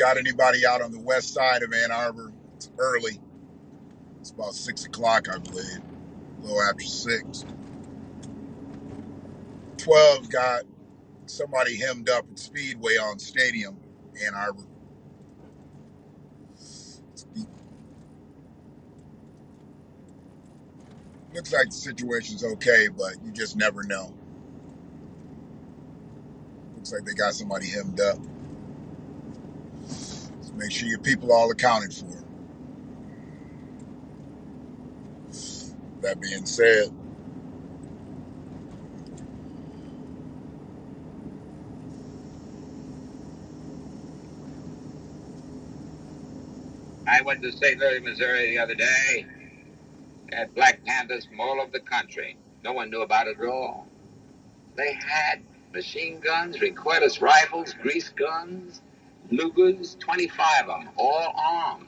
got anybody out on the west side of Ann Arbor, it's early. It's about 6 o'clock, I believe. A little after 6. 12's got somebody hemmed up at Speedway on Stadium, Ann Arbor. Looks like the situation's okay, but you just never know. Looks like they got somebody hemmed up. So make sure your people are all accounted for. That being said, I went to St. Louis, Missouri the other day. Had Black Panthers from all over the country. No one knew about it at all. They had machine guns, recoilless rifles, grease guns, Lugers, 25 of them, all armed.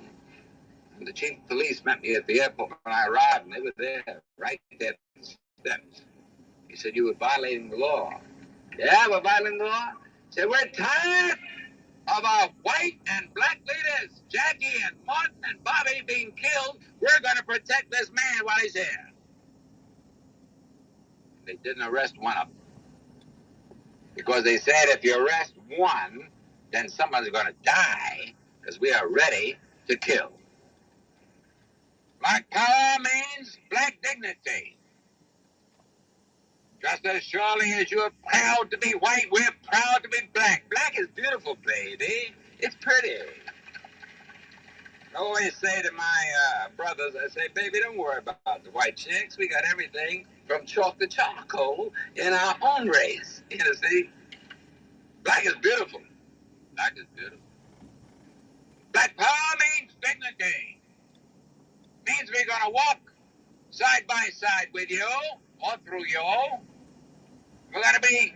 And the chief of police met me at the airport when I arrived, and they were there, right there at the steps. He said, "You were violating the law." "Yeah, we're violating the law." He said, "We're tired of our white and black leaders, Jackie and Martin and Bobby, being killed. We're going to protect this man while he's here." They didn't arrest one of them because they said if you arrest one, then someone's going to die because we are ready to kill. Black power means black dignity. Just as surely as you're proud to be white, we're proud to be black. Black is beautiful, baby. It's pretty. I always say to my brothers, I say, "Baby, don't worry about the white chicks. We got everything from chalk to charcoal in our own race." You know, see? Black is beautiful. Black is beautiful. Black power means dignity. Means we're going to walk side by side with you or through you. We're going to be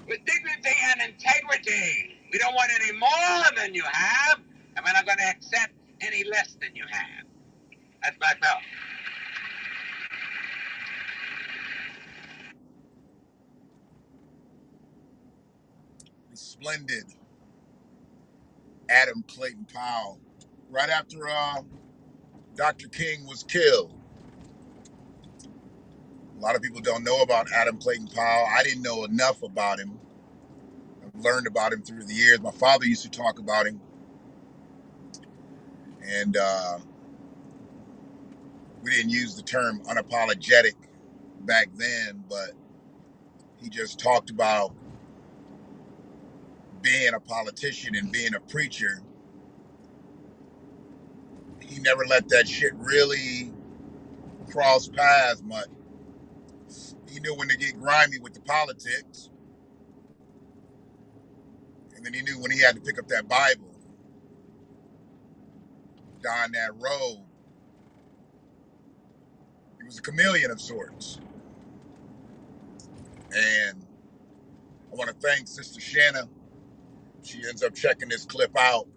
with dignity and integrity. We don't want any more than you have, and we're not going to accept any less than you have. That's black power. the splendid Adam Clayton Powell, right after Dr. King was killed. A lot of people don't know about Adam Clayton Powell. I didn't know enough about him. I've learned about him through the years. My father used to talk about him. And we didn't use the term unapologetic back then, but he just talked about being a politician and being a preacher. He never let that shit really cross paths much. He knew when to get grimy with the politics, and then he knew when he had to pick up that Bible down that road. He was a chameleon of sorts. And I want to thank Sister Shanna. She ends up checking this clip out.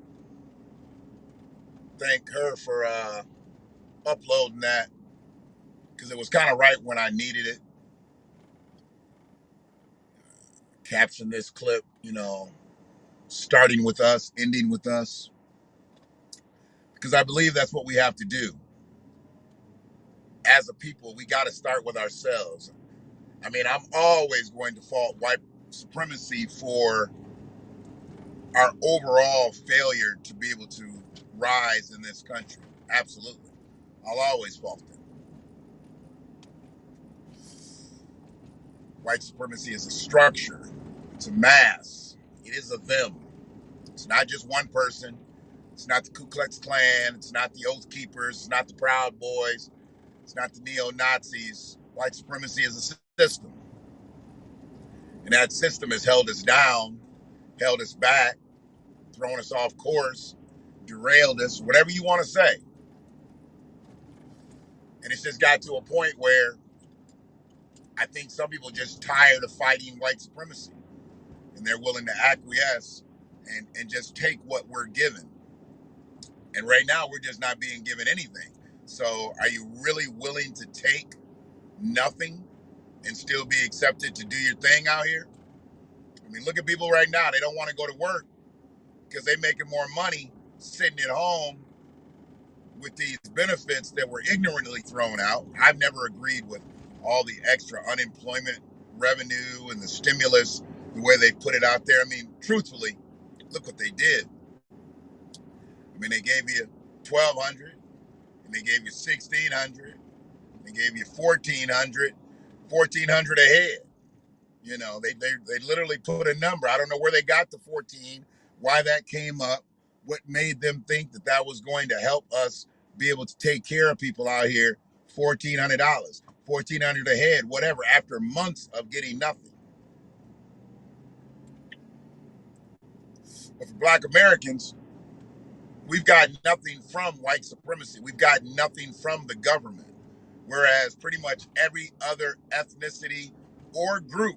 Thank her for uploading that because it was kind of right when I needed it. Caption this clip, starting with us, ending with us, because I believe that's what we have to do. As a people, we got to start with ourselves. I mean, I'm always going to fault white supremacy for our overall failure to be able to rise in this country. Absolutely. I'll always fault them. White supremacy is a structure, it's a mass, it is a them. It's not just one person. It's not the Ku Klux Klan. It's not the Oath Keepers. It's not the Proud Boys. It's not the neo-Nazis. White supremacy is a system. And that system has held us down, held us back, thrown us off course, derailed us, whatever you want to say. And it's just got to a point where I think some people are just tired of fighting white supremacy. And they're willing to acquiesce and just take what we're given. And right now, we're just not being given anything. So are you really willing to take nothing and still be accepted to do your thing out here? I mean, look at people right now. They don't want to go to work. because they making more money sitting at home with these benefits that were ignorantly thrown out. I've never agreed with all the extra unemployment revenue and the stimulus, the way they put it out there. I mean, truthfully, look what they did. I mean, they gave you 1,200, and they gave you 1,600, they gave you 1,400, 1,400 a head. You know, they literally put a number. I don't know where they got the 14, why that came up, what made them think that that was going to help us be able to take care of people out here. $1,400, 1,400 a head, whatever, after months of getting nothing. But for Black Americans, we've got nothing from white supremacy. We've got nothing from the government. Whereas pretty much every other ethnicity or group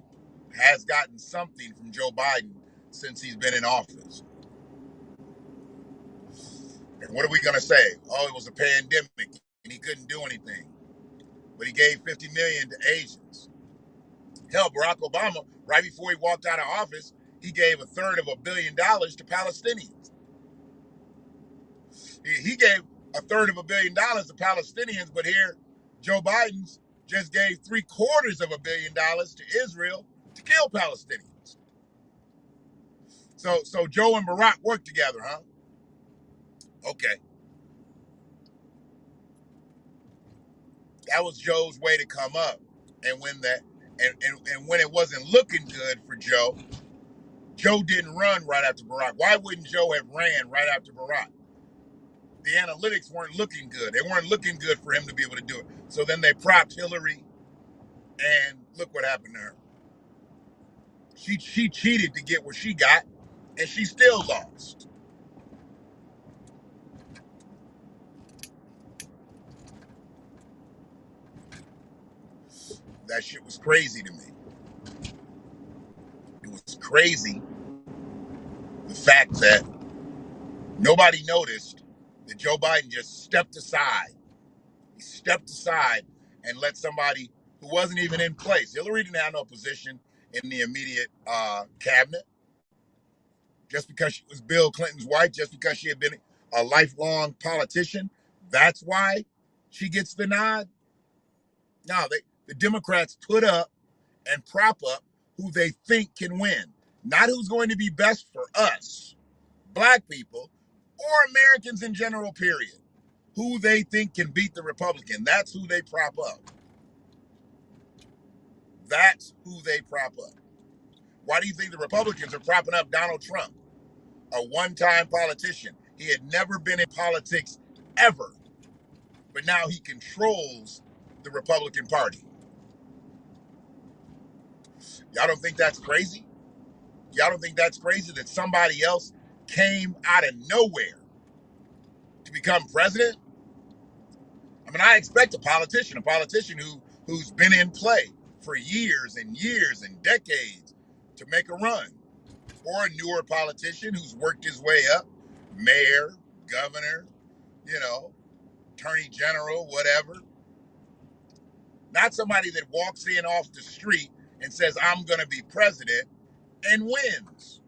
has gotten something from Joe Biden since he's been in office. And what are we going to say? Oh, it was a pandemic and he couldn't do anything. But he gave $50 million to Asians. Hell, Barack Obama, right before he walked out of office, he gave $1/3 billion to Palestinians. He gave $1/3 billion to Palestinians, but here, Joe Biden's just gave $750 million to Israel to kill Palestinians. So Joe and Barack worked together, huh? Okay. That was Joe's way to come up. And when when it wasn't looking good for Joe, Joe didn't run right after Barack. Why wouldn't Joe have ran right after Barack? The analytics weren't looking good. They weren't looking good for him to be able to do it. So then they propped Hillary, and look what happened to her. She cheated to get what she got, and she still lost. That shit was crazy to me. It was crazy, the fact that nobody noticed that Joe Biden just stepped aside. He stepped aside and let somebody who wasn't even in place. Hillary didn't have no position in the immediate cabinet. Just because she was Bill Clinton's wife, just because she had been a lifelong politician, that's why she gets the nod. No, the Democrats put up and prop up who they think can win, not who's going to be best for us, Black people, or Americans in general, period. Who they think can beat the Republican. That's who they prop up. That's who they prop up. Why do you think the Republicans are propping up Donald Trump? A one-time politician. He had never been in politics ever, but now he controls the Republican Party. Y'all don't think that's crazy? Y'all don't think that's crazy that somebody else came out of nowhere to become president? I mean, I expect a politician who's been in play for years and years and decades to make a run, or a newer politician who's worked his way up, mayor, governor, attorney general, whatever. Not somebody that walks in off the street and says, I'm going to be president, and wins.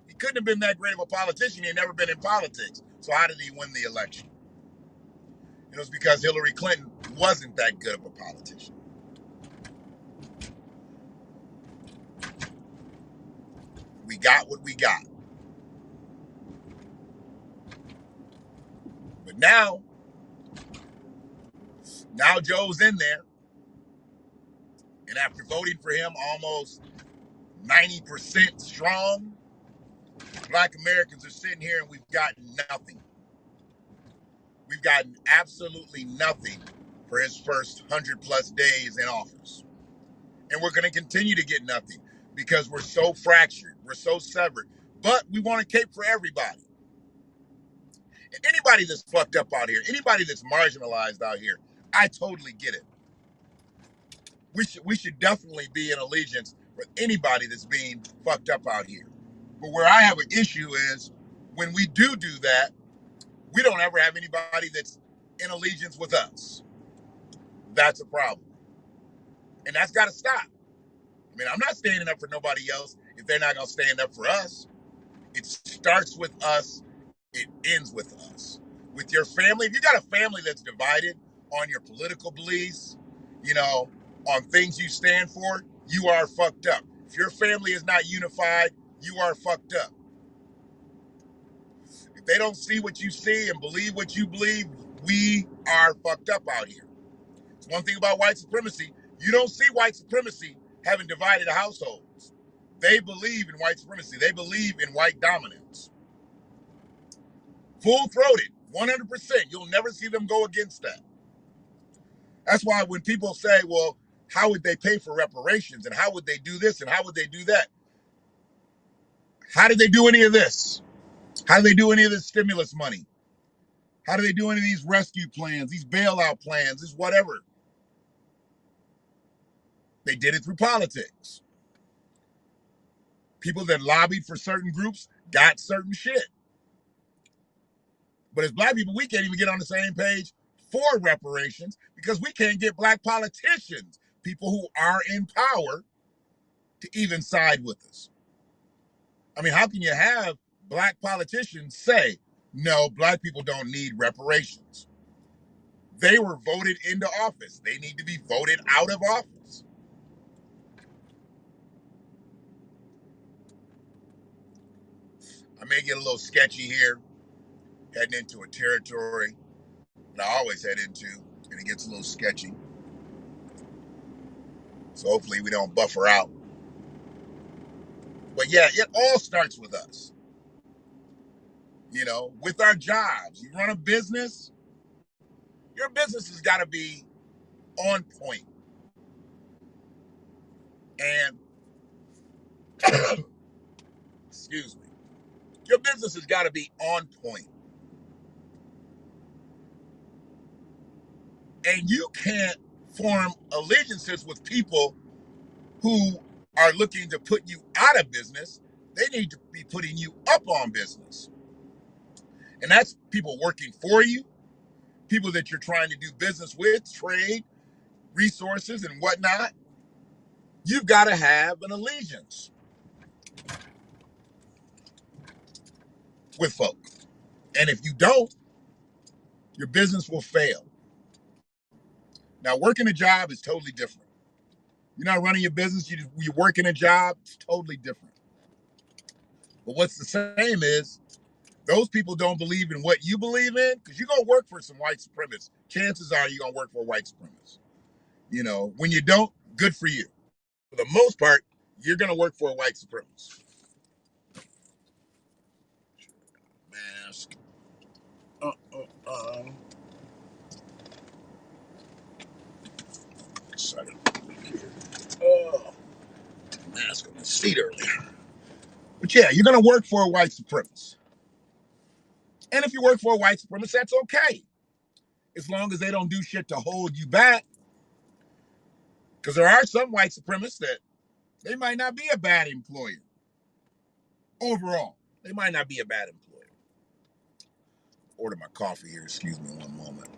He couldn't have been that great of a politician. He had never been in politics. So how did he win the election? It was because Hillary Clinton wasn't that good of a politician. We got what we got. But now Joe's in there. And after voting for him almost 90% strong, Black Americans are sitting here and we've gotten nothing. We've gotten absolutely nothing for his first 100+ days in office. And we're going to continue to get nothing because we're so fractured. We're so severed. But we want a cape for everybody. And anybody that's fucked up out here, anybody that's marginalized out here, I totally get it. We should definitely be in allegiance with anybody that's being fucked up out here. But where I have an issue is when we do that, we don't ever have anybody that's in allegiance with us. That's a problem. And that's got to stop. I mean, I'm not standing up for nobody else if they're not going to stand up for us. It starts with us. It ends with us. With your family, if you got a family that's divided on your political beliefs, you know, on things you stand for, you are fucked up. If your family is not unified, you are fucked up. If they don't see what you see and believe what you believe, we are fucked up out here. It's one thing about white supremacy. You don't see white supremacy having divided households. They believe in white supremacy. They believe in white dominance. Full-throated, 100%. You'll never see them go against that. That's why when people say, well, how would they pay for reparations? And how would they do this? And how would they do that? How did they do any of this? How do they do any of this stimulus money? How do they do any of these rescue plans, these bailout plans, this whatever? They did it through politics. People that lobbied for certain groups got certain shit. But as black people, we can't even get on the same page for reparations because we can't get black politicians, people who are in power, to even side with us. I mean, how can you have black politicians say, no, black people don't need reparations? They were voted into office. They need to be voted out of office. I may get a little sketchy here, heading into a territory that I always head into, and it gets a little sketchy. So hopefully we don't buffer out. But yeah, it all starts with us. You know, with our jobs. You run a business, your business has got to be on point. And, excuse me, your business has got to be on point. And you can't form allegiances with people who are looking to put you out of business. They need to be putting you up on business. And that's people working for you, people that you're trying to do business with, trade, resources, and whatnot. You've got to have an allegiance with folk. And if you don't, your business will fail. Now, working a job is totally different. You're not running your business, you're working a job, it's totally different. But what's the same is those people don't believe in what you believe in because you're going to work for some white supremacists. Chances are you're going to work for a white supremacist. You know, when you don't, good for you. For the most part, you're going to work for a white supremacist. Mask. Second. Oh, mask on my seat earlier. But yeah, you're going to work for a white supremacist. And if you work for a white supremacist, that's okay. As long as they don't do shit to hold you back. Because there are some white supremacists that they might not be a bad employer. Overall, they might not be a bad employer. Order my coffee here. Excuse me one moment.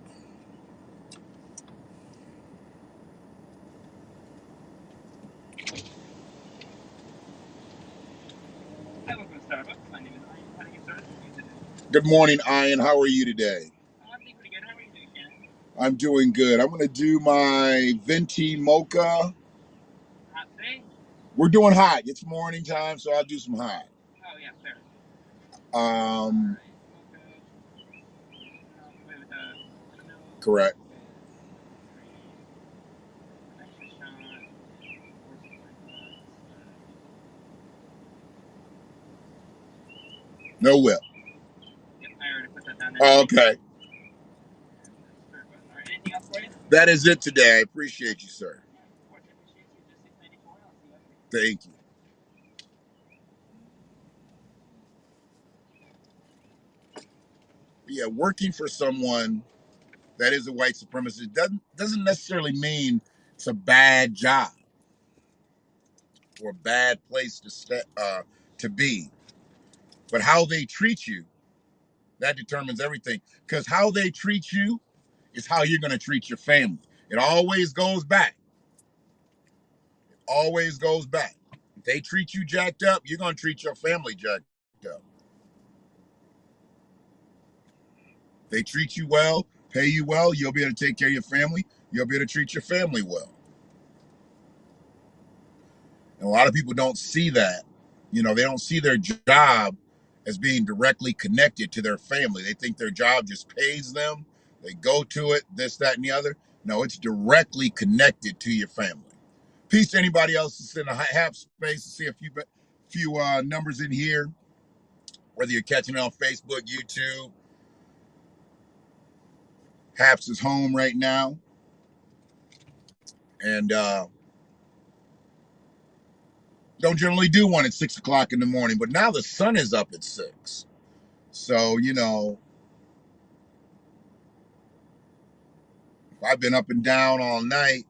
Hi, welcome to Starbucks. My name is Ian. How do you start with you today? Good morning, Ian. How are you today? I'm doing pretty good. How are you doing, Ken? I'm doing good. I'm going to do my venti mocha. Hot today? We're doing hot. It's morning time, so I'll do some hot. Oh, yeah, sure. Alright, Mocha. With milk. Correct. Extra shot. No whip. Yep, I already put that down there. Oh, okay. Alright, anything else for you? That is it today. I appreciate you, sir. Thank you. Yeah, working for someone that is a white supremacist doesn't necessarily mean it's a bad job or a bad place to be. But how they treat you, that determines everything. Because how they treat you is how you're going to treat your family. It always goes back. It always goes back. they treat you jacked up, you're going to treat your family jacked up. They treat you well, pay you well, you'll be able to take care of your family, you'll be able to treat your family well. And a lot of people don't see that. You know, they don't see their job as being directly connected to their family. They think their job just pays them. They go to it, this, that, and the other. No, it's directly connected to your family. Peace to anybody else that's in the HAP space to see a few numbers in here, whether you're catching it on Facebook, YouTube. HAPS is home right now. And don't generally do one at 6 o'clock in the morning, but now the sun is up at 6. So, you know, I've been up and down all night.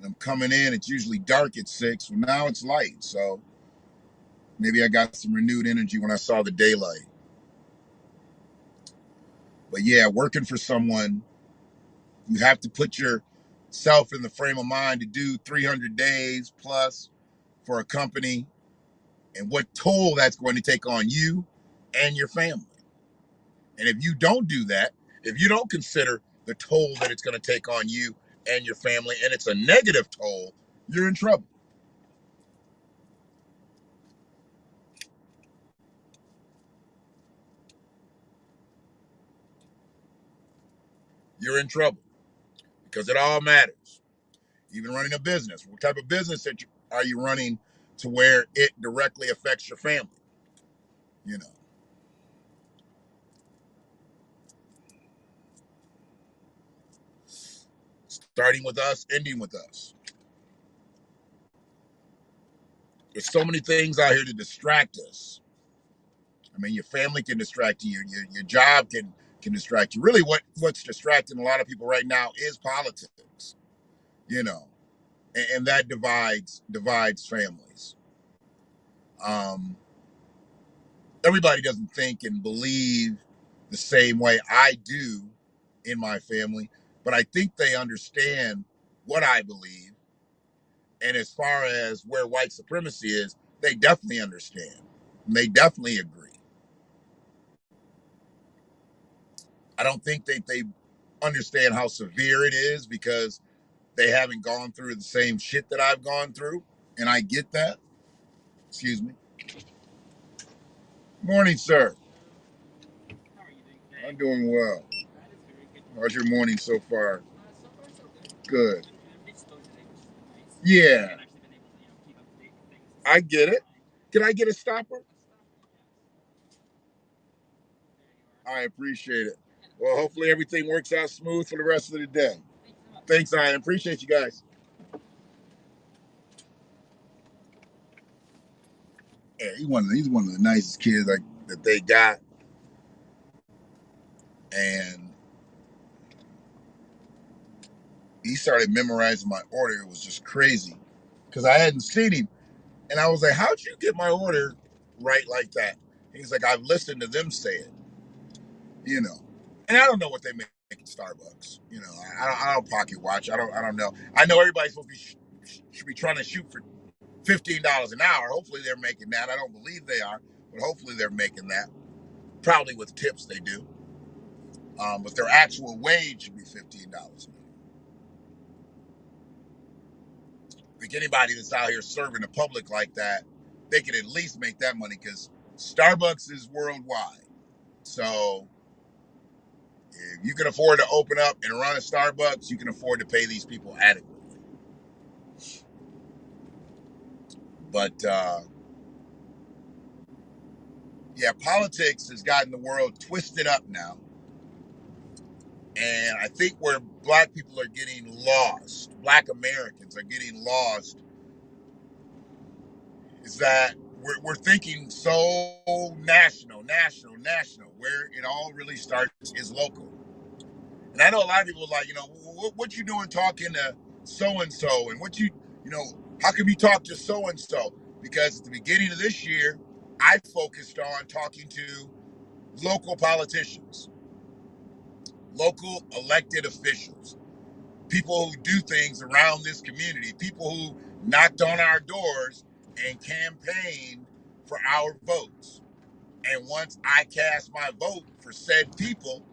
I'm coming in, it's usually dark at 6. Well, now it's light. So maybe I got some renewed energy when I saw the daylight. But yeah, working for someone, you have to put yourself in the frame of mind to do 300 days plus for a company and what toll that's going to take on you and your family. And if you don't do that, if you don't consider the toll that it's going to take on you and your family, and it's a negative toll, you're in trouble. You're in trouble because it all matters. Even running a business, what type of business are you running to where it directly affects your family? You know. Starting with us, ending with us. There's so many things out here to distract us. I mean, your family can distract you. Your job can distract you. Really, what's distracting a lot of people right now is politics. You know, and that divides families. Everybody doesn't think and believe the same way I do in my family, but I think they understand what I believe. And as far as where white supremacy is, they definitely understand. And they definitely agree. I don't think they understand how severe it is because they haven't gone through the same shit that I've gone through. And I get that. Excuse me. Morning, sir. How are you doing today? I'm doing well. That is very good. How's your morning so far? So far, so good. Good. A bit slow today, which is nice. Yeah, I've actually been able to, keep up to date with things. I get it. Can I get a stopper? There you are. I appreciate it. Well, hopefully everything works out smooth for the rest of the day. Thanks so much. Thanks, Ian. Appreciate you guys. Yeah, he's one of the nicest kids that they got, and he started memorizing my order. It was just crazy because I hadn't seen him, and I was like, "How'd you get my order right like that?" He's like, "I've listened to them say it, you know." And I don't know what they make at Starbucks. You know, I don't pocket watch. I don't know. I know everybody's supposed to should be trying to shoot for $15 an hour. Hopefully they're making that. I don't believe they are, but hopefully they're making that. Probably with tips they do. But their actual wage should be $15 an hour. I think anybody that's out here serving the public like that, they can at least make that money because Starbucks is worldwide. So if you can afford to open up and run a Starbucks, you can afford to pay these people adequately. But yeah, politics has gotten the world twisted up now. And I think where black people are getting lost, black Americans are getting lost, is that we're thinking so national. Where it all really starts is local. And I know a lot of people are like, what you doing talking to so-and-so? And how come you talk to so-and-so? Because at the beginning of this year, I focused on talking to local politicians, local elected officials, people who do things around this community, people who knocked on our doors and campaigned for our votes. And once I cast my vote for said people,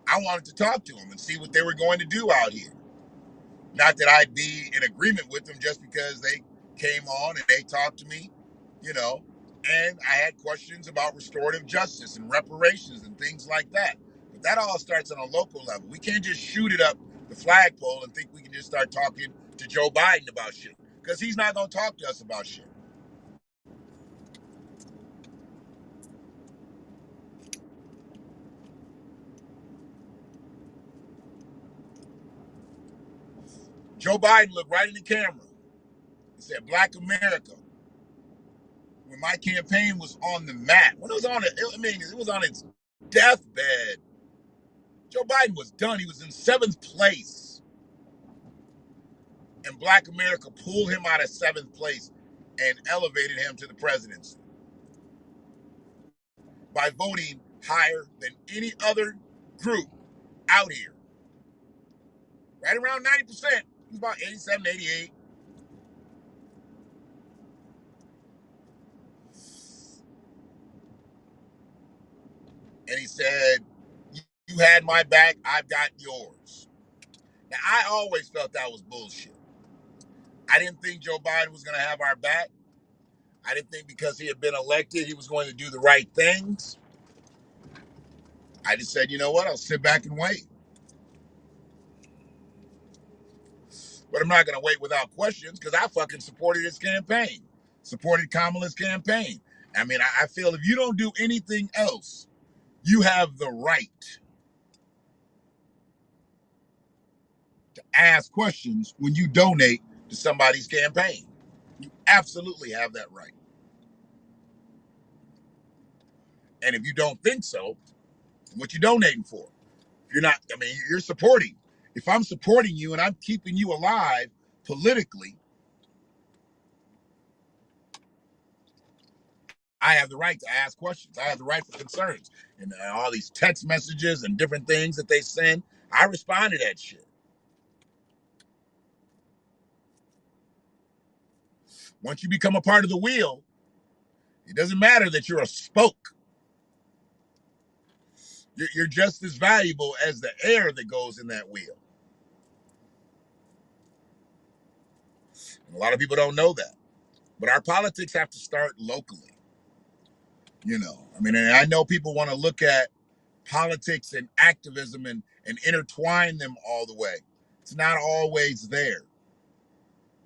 I wanted to talk to them and see what they were going to do out here. Not that I'd be in agreement with them just because they came on and they talked to me, you know. And I had questions about restorative justice and reparations and things like that. But that all starts on a local level. We can't just shoot it up the flagpole and think we can just start talking to Joe Biden about shit, because he's not going to talk to us about shit. Joe Biden looked right in the camera and said, "Black America." When my campaign was on the mat, when it was on it, I mean, it was on its deathbed. Joe Biden was done. He was in 7th place. And Black America pulled him out of 7th place and elevated him to the presidency by voting higher than any other group out here. Right around 90%. It was about 87, 88. And he said, "You had my back, I've got yours." Now, I always felt that was bullshit. I didn't think Joe Biden was going to have our back. I didn't think because he had been elected, he was going to do the right things. I just said, you know what? I'll sit back and wait. But I'm not going to wait without questions, because I fucking supported his campaign, supported Kamala's campaign. I mean, I feel if you don't do anything else, you have the right to ask questions when you donate to somebody's campaign. You absolutely have that right. And if you don't think so, what you donating for? If you're not, I mean, you're supporting. If I'm supporting you and I'm keeping you alive politically, I have the right to ask questions. I have the right for concerns. And all these text messages and different things that they send, I respond to that shit. Once you become a part of the wheel, it doesn't matter that you're a spoke. You're just as valuable as the air that goes in that wheel. And a lot of people don't know that. But our politics have to start locally. You know, I mean, and I know people want to look at politics and activism and intertwine them all the way. It's not always there.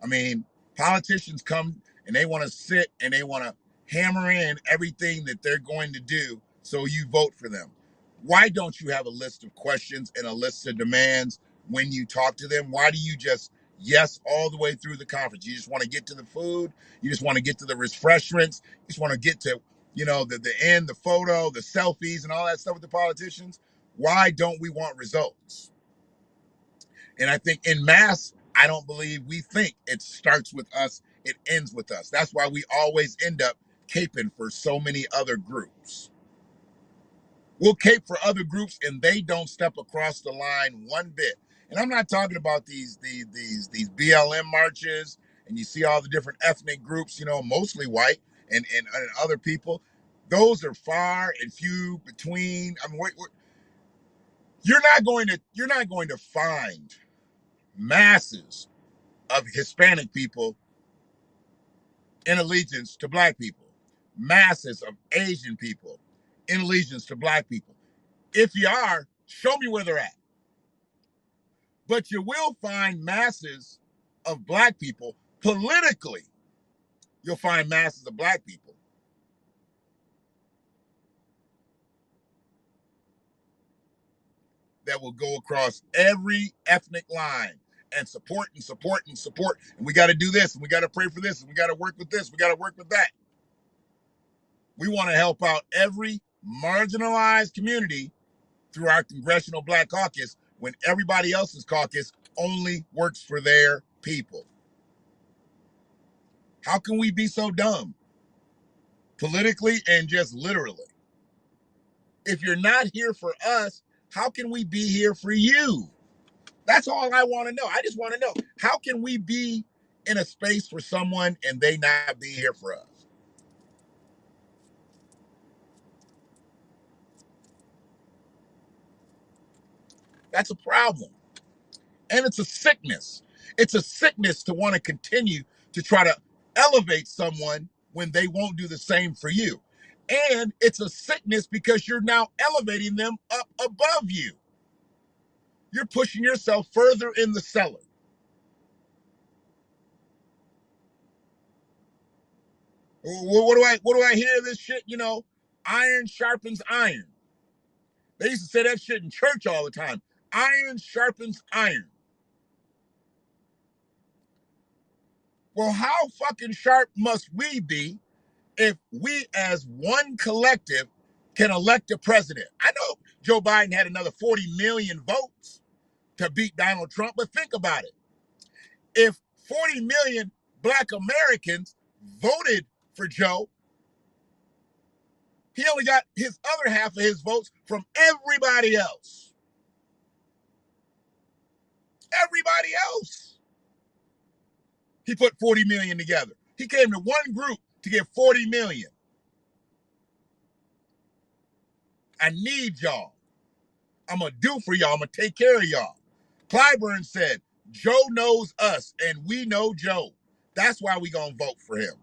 I mean, politicians come and they want to sit and they want to hammer in everything that they're going to do so you vote for them. Why don't you have a list of questions and a list of demands when you talk to them? Why do you just yes all the way through the conference? You just want to get to the food. You just want to get to the refreshments. You just want to get to, you know, the end, the photo, the selfies and all that stuff with the politicians. Why don't we want results? And I think in mass, I don't believe we think it starts with us, it ends with us. That's why we always end up caping for so many other groups. We'll cape for other groups and they don't step across the line one bit. And I'm not talking about these BLM marches and you see all the different ethnic groups, you know, mostly white and other people. Those are far and few between. I mean, you're not going to find masses of Hispanic people in allegiance to black people, masses of Asian people in allegiance to black people. If you are, show me where they're at. But you will find masses of black people politically. You'll find masses of black people that will go across every ethnic line and support and support and support. And we got to do this and we got to pray for this and we got to work with this. We got to work with that. We want to help out every marginalized community through our Congressional Black Caucus when everybody else's caucus only works for their people. How can we be so dumb? Politically and just literally. If you're not here for us, how can we be here for you? That's all I want to know. I just want to know, how can we be in a space for someone and they not be here for us? That's a problem. And it's a sickness. It's a sickness to want to continue to try to elevate someone when they won't do the same for you. And it's a sickness because you're now elevating them up above you. You're pushing yourself further in the cellar. What do I hear this shit? Iron sharpens iron. They used to say that shit in church all the time. Iron sharpens iron. Well, how fucking sharp must we be if we as one collective can elect a president? I know Joe Biden had another 40 million votes to beat Donald Trump, but think about it. If 40 million black Americans voted for Joe, he only got his other half of his votes from everybody else. Everybody else. He put 40 million together. He came to one group to get 40 million. I need y'all. I'm going to do for y'all. I'm going to take care of y'all. Clyburn said, Joe knows us and we know Joe. That's why we going to vote for him.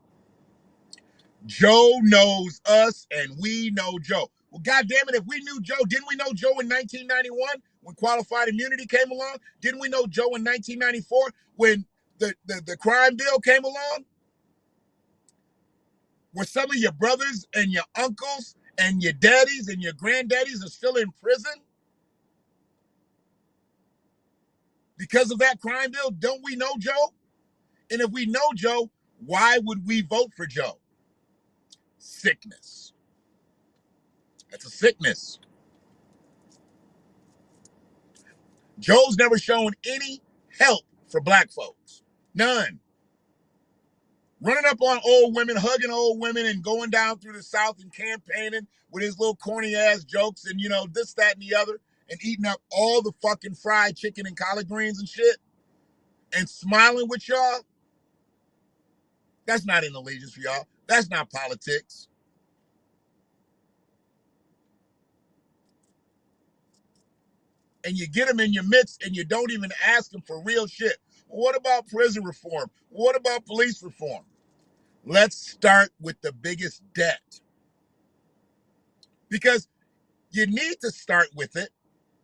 Joe knows us and we know Joe. Well, goddamn it, if we knew Joe, didn't we know Joe in 1991 when qualified immunity came along? Didn't we know Joe in 1994 when the crime bill came along? Where some of your brothers and your uncles and your daddies and your granddaddies are still in prison because of that crime bill? Don't we know Joe? And if we know Joe, why would we vote for Joe? Sickness. That's a sickness. Joe's never shown any help for black folks. None. Running up on old women, hugging old women, and going down through the South and campaigning with his little corny ass jokes and, this, that, and the other, and eating up all the fucking fried chicken and collard greens and shit, and smiling with y'all. That's not an allegiance for y'all. That's not politics. And you get them in your midst and you don't even ask them for real shit. What about prison reform? What about police reform? Let's start with the biggest debt. Because you need to start with it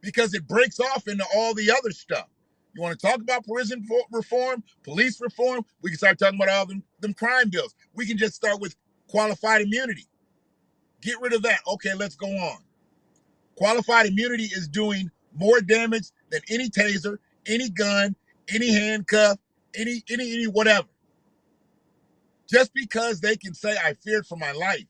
because it breaks off into all the other stuff. You want to talk about prison reform, police reform? We can start talking about all them crime bills. We can just start with qualified immunity. Get rid of that. Okay, let's go on. Qualified immunity is doing more damage than any taser, any gun, any handcuff, any whatever. Just because they can say, I feared for my life.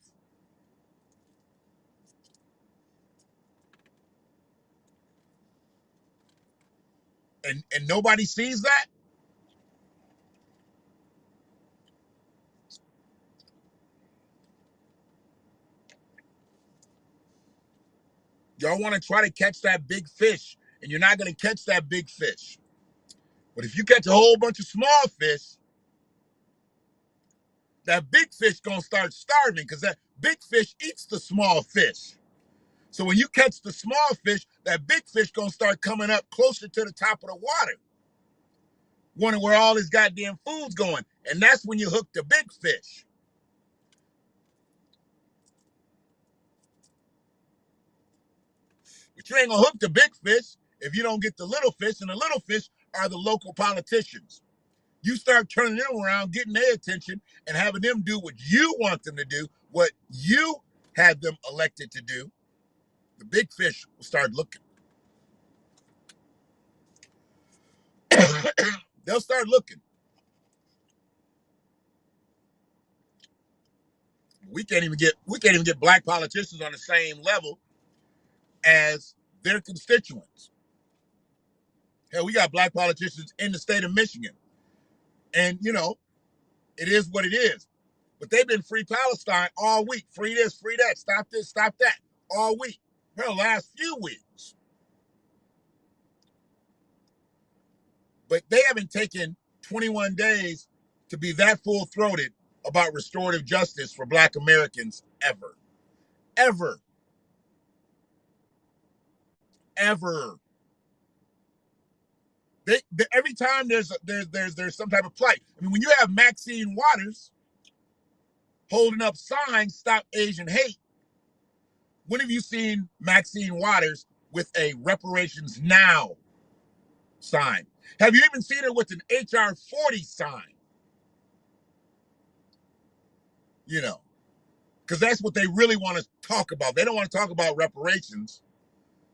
And nobody sees that? Y'all want to try to catch that big fish, and you're not going to catch that big fish. But if you catch a whole bunch of small fish, that big fish going to start starving because that big fish eats the small fish. So when you catch the small fish, that big fish going to start coming up closer to the top of the water, wondering where all his goddamn food's going. And that's when you hook the big fish. But you ain't going to hook the big fish if you don't get the little fish, and the little fish are the local politicians. You start turning them around, getting their attention, and having them do what you want them to do, what you had them elected to do, the big fish will start looking. They'll start looking. We can't even get black politicians on the same level as their constituents. Hell, we got black politicians in the state of Michigan. And, it is what it is. But they've been free Palestine all week. Free this, free that, stop this, stop that, all week. For the last few weeks. But they haven't taken 21 days to be that full-throated about restorative justice for Black Americans ever. Ever. Ever. Every time there's some type of plight. I mean, when you have Maxine Waters holding up signs, "Stop Asian Hate," when have you seen Maxine Waters with a Reparations Now sign? Have you even seen her with an HR 40 sign? You know, because that's what they really want to talk about. They don't want to talk about reparations.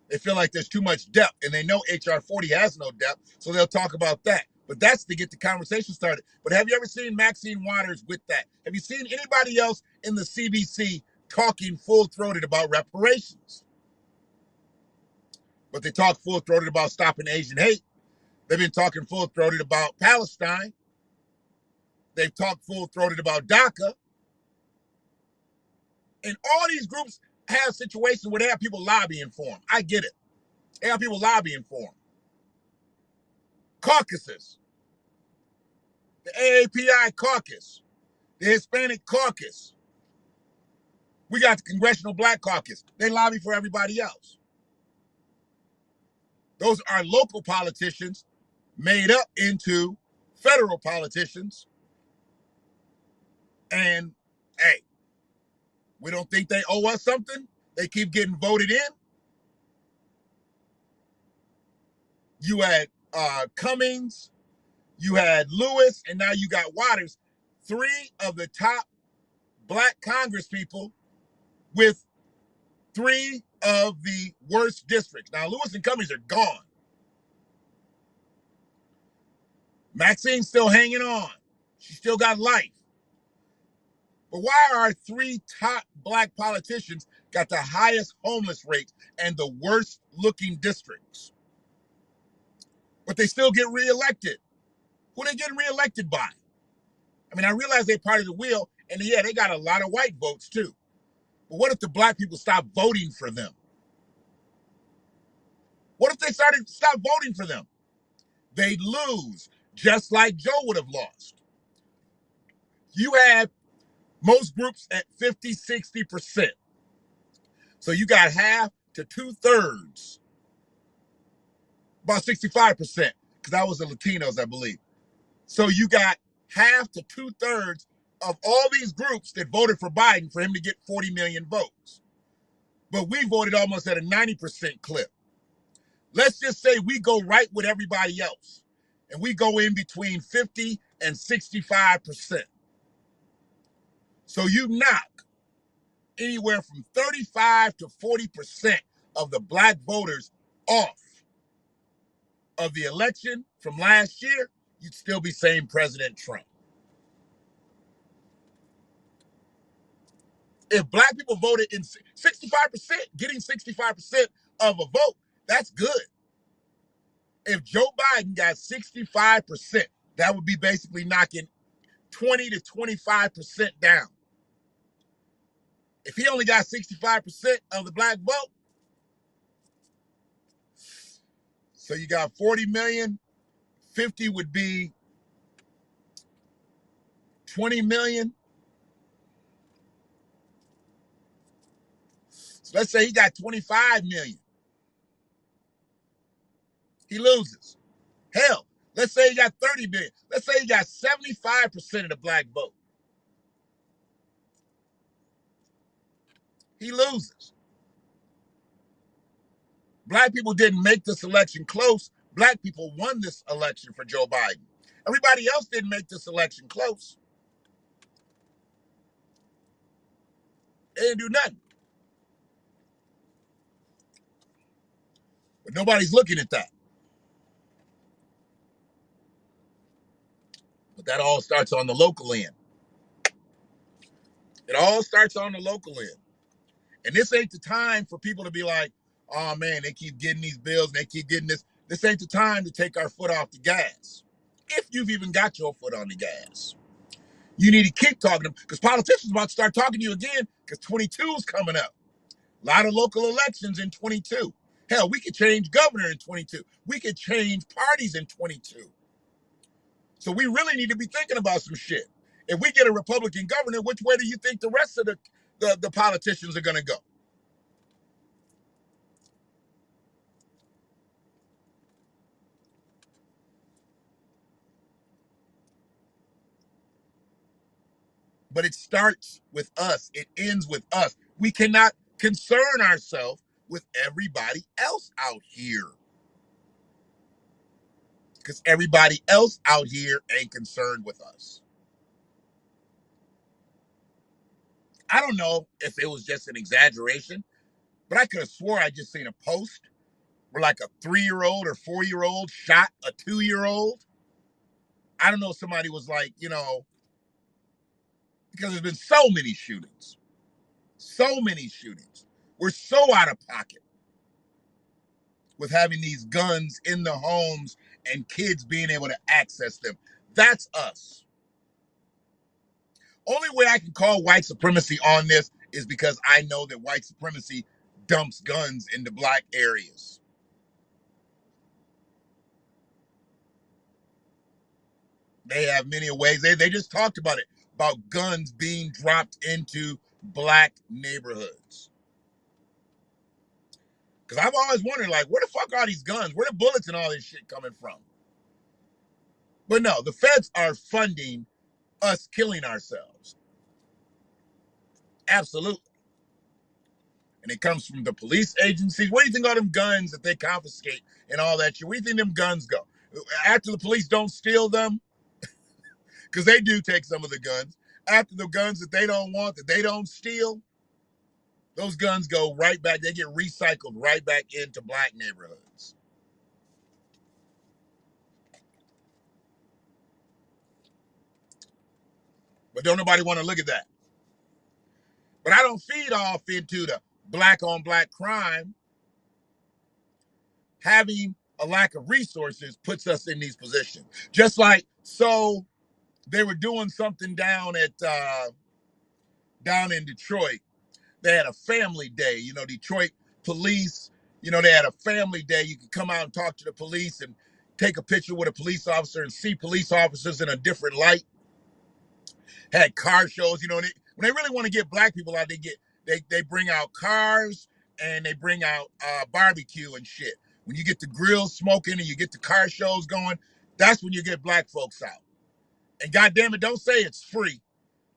They feel like there's too much depth, and they know HR 40 has no depth, so they'll talk about that. But that's to get the conversation started. But have you ever seen Maxine Waters with that? Have you seen anybody else in the CBC talking full-throated about reparations? But they talk full-throated about stopping Asian hate. They've been talking full-throated about Palestine. They've talked full-throated about DACA. And all these groups have situations where they have people lobbying for them. I get it. They have people lobbying for them. Caucuses. The AAPI caucus. The Hispanic caucus. We got the Congressional Black Caucus. They lobby for everybody else. Those are local politicians made up into federal politicians. And, hey, we don't think they owe us something. They keep getting voted in. You had Cummings, you had Lewis, and now you got Waters. 3 of the top Black Congress people with 3 of the worst districts. Now, Lewis and Cummings are gone. Maxine's still hanging on. She still got life. But why are our 3 top Black politicians got the highest homeless rates and the worst looking districts? But they still get reelected. Who are they getting reelected by? I mean, I realize they're part of the wheel, and yeah, they got a lot of white votes too. But what if the Black people stop voting for them? What if they stop voting for them? They'd lose, just like Joe would have lost. You had most groups at 50, 60%. So you got half to 2/3, about 65%, because that was the Latinos, I believe. So you got half to 2/3 of all these groups that voted for Biden for him to get 40 million votes. But we voted almost at a 90% clip. Let's just say we go right with everybody else, and we go in between 50 and 65%. So you knock anywhere from 35 to 40% of the Black voters off of the election from last year, you'd still be saying President Trump. If Black people voted in 65%, getting 65% of a vote, that's good. If Joe Biden got 65%, that would be basically knocking 20 to 25% down. If he only got 65% of the Black vote, so you got 40 million, 50 would be 20 million. So let's say he got 25 million. He loses. Hell, let's say he got 30 million. Let's say he got 75% of the Black vote. He loses. Black people didn't make this election close. Black people won this election for Joe Biden. Everybody else didn't make this election close. They didn't do nothing. But nobody's looking at that. But that all starts on the local end. It all starts on the local end. And this ain't the time for people to be like, oh man, they keep getting these bills and they keep getting this. This ain't the time to take our foot off the gas. If you've even got your foot on the gas. You need to keep talking to them, because politicians are about to start talking to you again, because 22 is coming up. A lot of local elections in 22. Hell, we could change governor in 22. We could change parties in 22. So we really need to be thinking about some shit. If we get a Republican governor, which way do you think the rest of the politicians are going to go? But it starts with us. It ends with us. We cannot concern ourselves with everybody else out here, because everybody else out here ain't concerned with us. I don't know if it was just an exaggeration, but I could have swore I just seen a post where like a 3-year-old or 4-year-old shot a 2-year-old. I don't know. Somebody was like, because there's been so many shootings. So many shootings. We're so out of pocket with having these guns in the homes and kids being able to access them. That's us. Only way I can call white supremacy on this is because I know that white supremacy dumps guns into black areas. They have many ways. They just talked about it, about guns being dropped into black neighborhoods. Because I've always wondered, like, where the fuck are these guns? Where the bullets and all this shit coming from? But no, the feds are funding us killing ourselves. Absolutely. And it comes from the police agencies. Where do you think all them guns that they confiscate and all that shit, where do you think them guns go? After the police don't steal them, because they do take some of the guns, after the guns that they don't want, that they don't steal, those guns go right back. They get recycled right back into black neighborhoods. But don't nobody want to look at that. But I don't feed off into the black on black crime. Having a lack of resources puts us in these positions. Just like, so they were doing something down in Detroit. They had a family day, Detroit police, they had a family day. You could come out and talk to the police and take a picture with a police officer and see police officers in a different light. Had car shows, when they really want to get black people out, they bring out cars and they bring out barbecue and shit. When you get the grill smoking and you get the car shows going, that's when you get black folks out. And goddamn it, don't say it's free.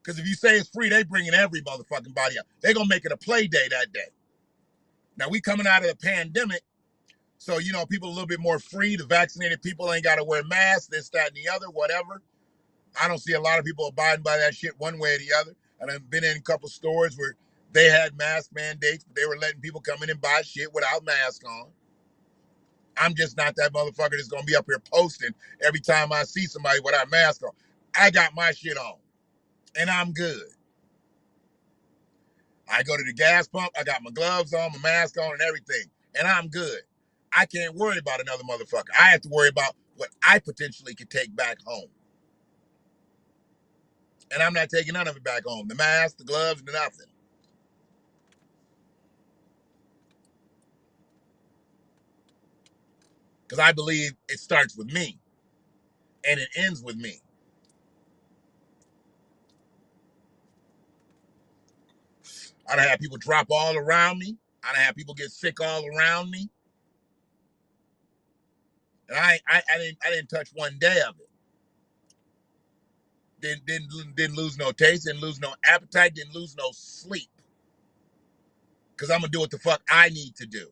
Because if you say it's free, they bringing every motherfucking body out. They're going to make it a play day that day. Now, we coming out of the pandemic, so, people a little bit more free. The vaccinated people ain't got to wear masks, this, that, and the other, whatever. I don't see a lot of people abiding by that shit one way or the other. And I've been in a couple stores where they had mask mandates, but they were letting people come in and buy shit without masks on. I'm just not that motherfucker that's going to be up here posting every time I see somebody without a mask on. I got my shit on, and I'm good. I go to the gas pump, I got my gloves on, my mask on, and everything, and I'm good. I can't worry about another motherfucker. I have to worry about what I potentially could take back home. And I'm not taking none of it back home. The mask, the gloves, nothing. Because I believe it starts with me and it ends with me. I done had people drop all around me. I done had people get sick all around me. And I didn't touch one day of it. Didn't lose no taste, didn't lose no appetite, didn't lose no sleep. Because I'm going to do what the fuck I need to do.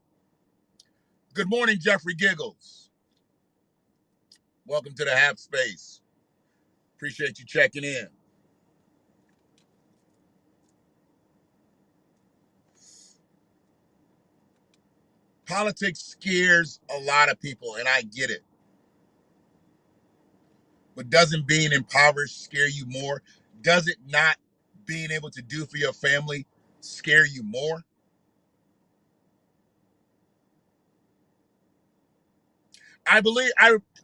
Good morning, Jeffrey Giggles. Welcome to the Half Space. Appreciate you checking in. Politics scares a lot of people, and I get it. But doesn't being impoverished scare you more? Does it not being able to do for your family scare you more? I believe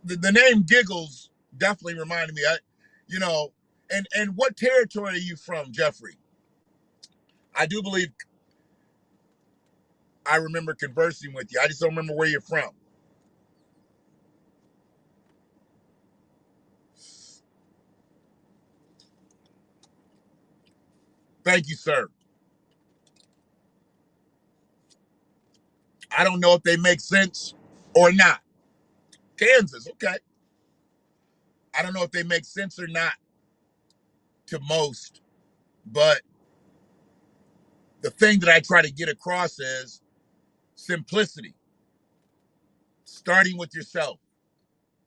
the name Giggles definitely reminded me. And what territory are you from, Jeffrey? I do believe I remember conversing with you. I just don't remember where you're from. Thank you, sir. I don't know if they make sense or not. Kansas, okay. I don't know if they make sense or not to most, but the thing that I try to get across is simplicity. Starting with yourself.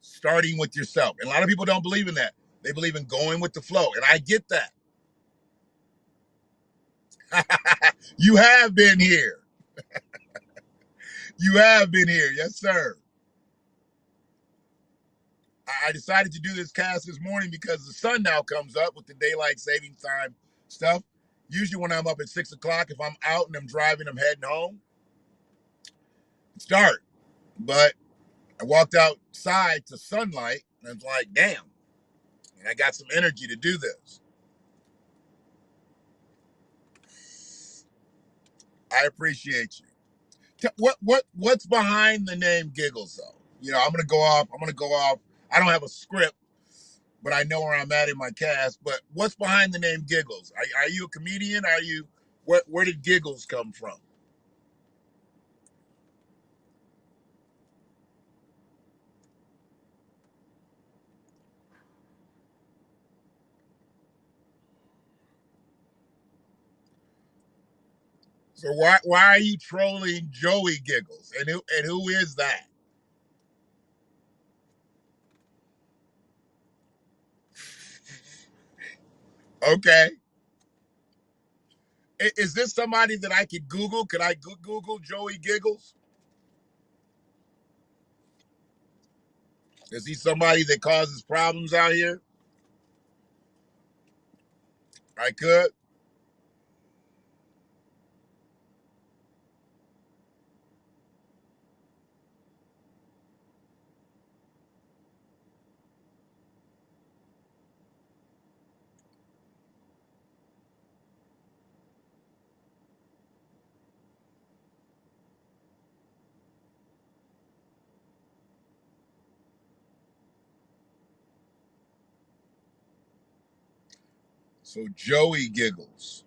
Starting with yourself. And a lot of people don't believe in that. They believe in going with the flow. And I get that. You have been here. You have been here. Yes, sir. I decided to do this cast this morning because the sun now comes up with the daylight saving time stuff. Usually when I'm up at 6 o'clock, if I'm out and I'm driving, I'm heading home, it's dark. But I walked outside to sunlight and I was like, damn. And I got some energy to do this. I appreciate you. What's behind the name Giggles though? You know, I'm gonna go off. I don't have a script, but I know where I'm at in my cast. But what's behind the name Giggles? Are you a comedian? Are you where did Giggles come from? So why are you trolling Joey Giggles? And who is that? Okay. Is this somebody that I could Google? Could I Google Joey Giggles? Is he somebody that causes problems out here? I could. So Joey Giggles.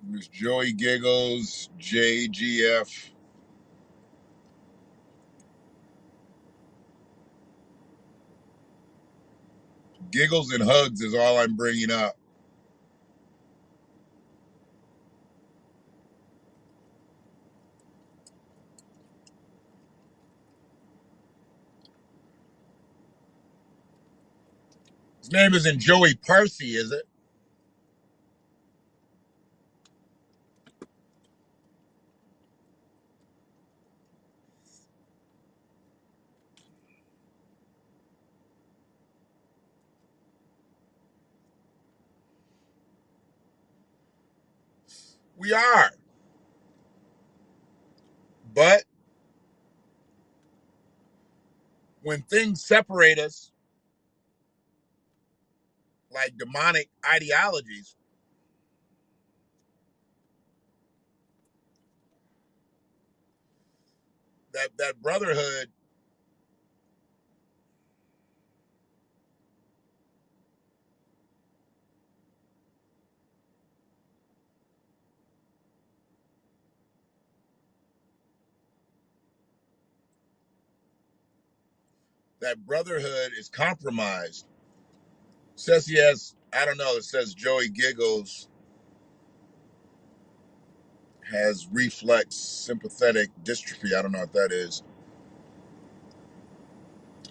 There's Joey Giggles, JGF. Giggles and hugs is all I'm bringing up. His name isn't Joey Percy, is it? We are. But when things separate us, like demonic ideologies, that brotherhood, is compromised. Says he has, I don't know, it says Joey Giggles has reflex sympathetic dystrophy. I don't know what that is.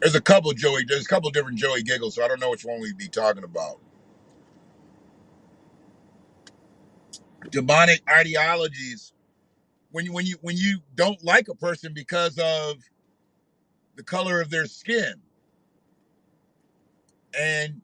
There's a couple different Joey Giggles, so I don't know which one we'd be talking about. Demonic ideologies. When you don't like a person because of the color of their skin, and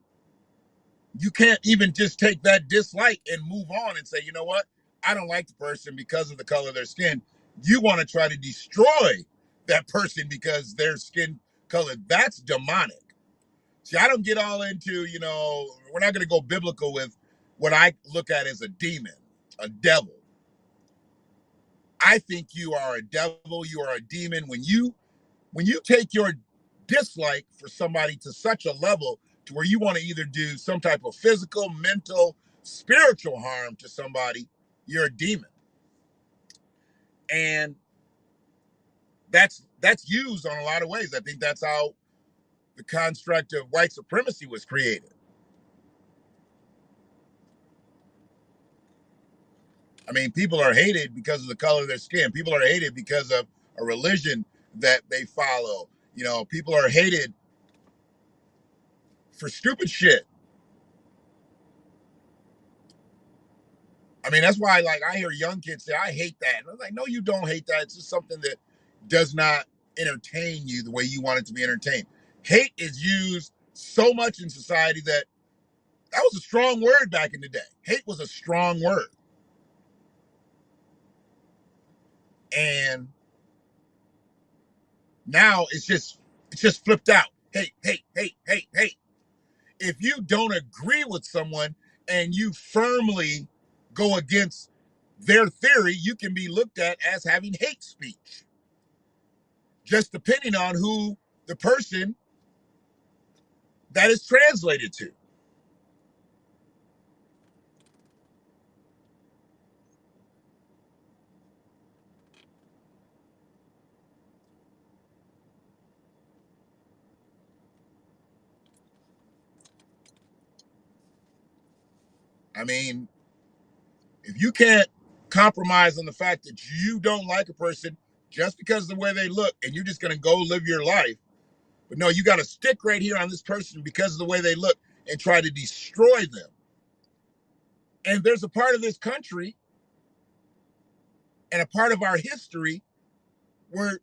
you can't even just take that dislike and move on and say, you know what, I don't like the person because of the color of their skin. You want to try to destroy that person because their skin color. That's demonic. See, I don't get all into, we're not going to go biblical with what I look at as a demon, a devil. I think you are a devil, you are a demon when you take your dislike for somebody to such a level to where you want to either do some type of physical, mental, spiritual harm to somebody. You're a demon. And that's used on a lot of ways. I think that's how the construct of white supremacy was created. I mean, people are hated because of the color of their skin. People are hated because of a religion that they follow. People are hated for stupid shit. I mean, that's why, like, I hear young kids say, I hate that. And I'm like, no, you don't hate that. It's just something that does not entertain you the way you want it to be entertained. Hate is used so much in society that was a strong word back in the day. Hate was a strong word. And now it's just flipped out. Hate, hate, hate, hate, hate. If you don't agree with someone and you firmly go against their theory, you can be looked at as having hate speech. Just depending on who the person that is translated to. I mean, if you can't compromise on the fact that you don't like a person just because of the way they look and you're just going to go live your life, but no, you got to stick right here on this person because of the way they look and try to destroy them. And there's a part of this country and a part of our history where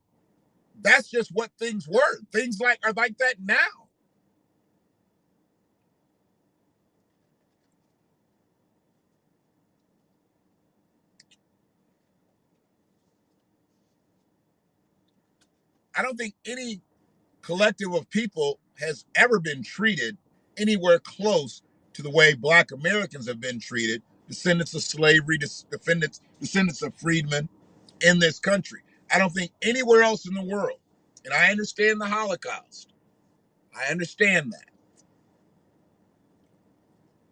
that's just what things were. Things are like that now. I don't think any collective of people has ever been treated anywhere close to the way Black Americans have been treated, descendants of slavery, descendants of freedmen in this country. I don't think anywhere else in the world. And I understand the Holocaust. I understand that.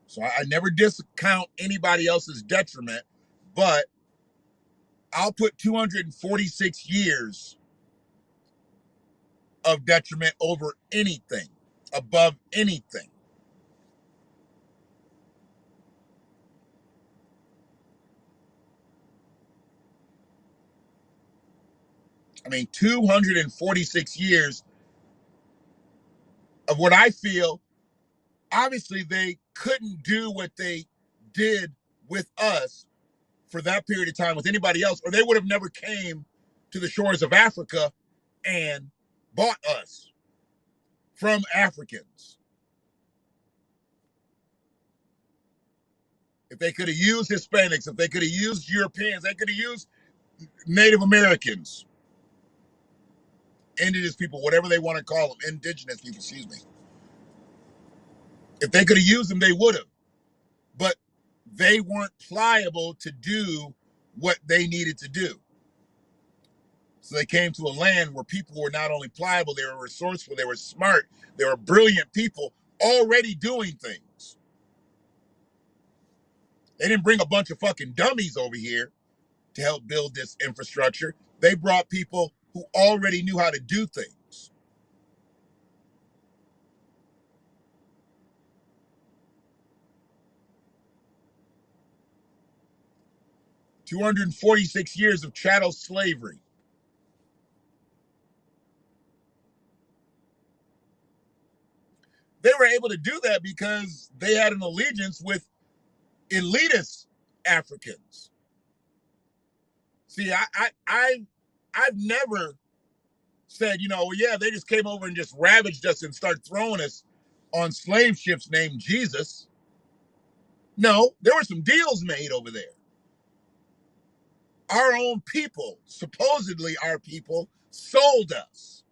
So I never discount anybody else's detriment, but I'll put 246 years of detriment over anything, above anything. I mean, 246 years of what I feel, obviously they couldn't do what they did with us for that period of time with anybody else, or they would have never came to the shores of Africa and bought us from Africans. If they could have used Hispanics, if they could have used Europeans, they could have used Native Americans, indigenous people, whatever they want to call them, indigenous people, excuse me. If they could have used them, they would have. But they weren't pliable to do what they needed to do. So they came to a land where people were not only pliable, they were resourceful, they were smart, they were brilliant people already doing things. They didn't bring a bunch of fucking dummies over here to help build this infrastructure. They brought people who already knew how to do things. "246 years of chattel slavery. They were able to do that because they had an allegiance with elitist Africans. See, I've never said, well, yeah, they just came over and just ravaged us and started throwing us on slave ships named Jesus. No, there were some deals made over there. Our own people, supposedly our people, sold us.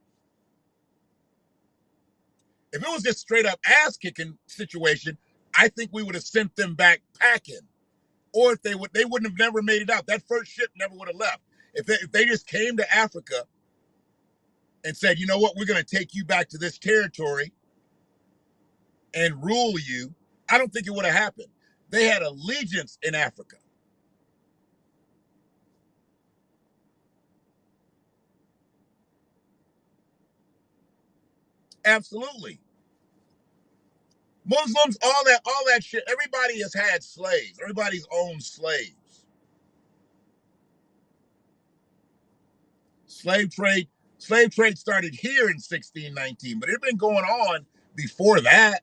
If it was just straight up ass kicking situation, I think we would have sent them back packing. Or if they wouldn't have never made it out. That first ship never would have left. If they just came to Africa and said, you know what, we're going to take you back to this territory and rule you, I don't think it would have happened. They had allegiance in Africa. Absolutely. Muslims, all that shit. Everybody has had slaves. Everybody's owned slaves. Slave trade, slave trade started here in 1619, but it had been going on before that.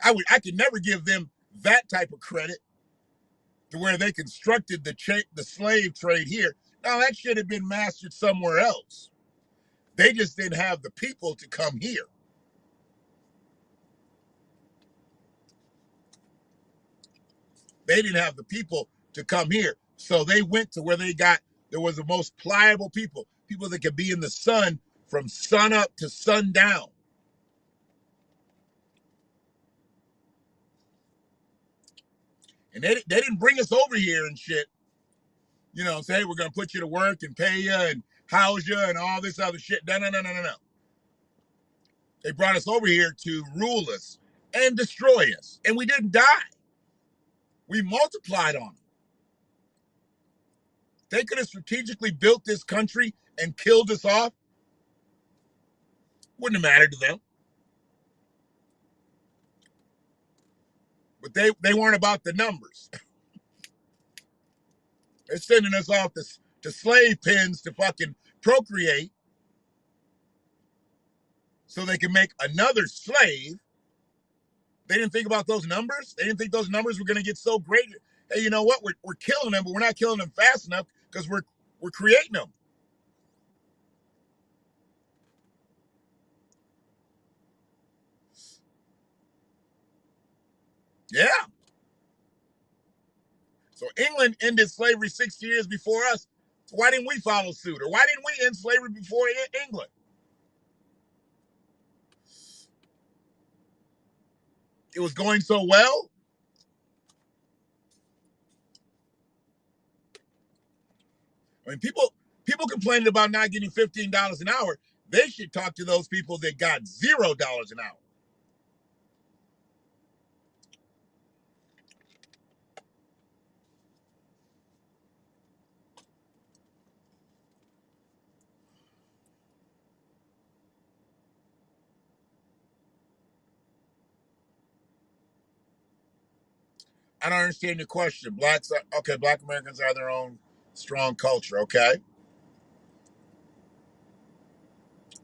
I could never give them that type of credit to where they constructed the slave trade here. Now that shit had been mastered somewhere else. They just didn't have the people to come here. They didn't have the people to come here. So they went to where there was the most pliable people that could be in the sun from sun up to sundown. And they didn't bring us over here and shit, say, hey, we're going to put you to work and pay you and house you and all this other shit. No. They brought us over here to rule us and destroy us. And we didn't die. We multiplied on them. They could have strategically built this country and killed us off. Wouldn't have mattered to them. But they weren't about the numbers. They're sending us off to slave pens to fucking procreate so they can make another slave. They didn't think about those numbers. They didn't think those numbers were going to get so great. Hey, you know what? We're killing them, but we're not killing them fast enough because we're creating them. Yeah. So England ended slavery 60 years before us. So why didn't we follow suit? Or why didn't we end slavery before England? It was going so well. I mean, people complaining about not getting $15 an hour. They should talk to those people that got $0 an hour. I don't understand your question. Black Americans are their own strong culture. Okay.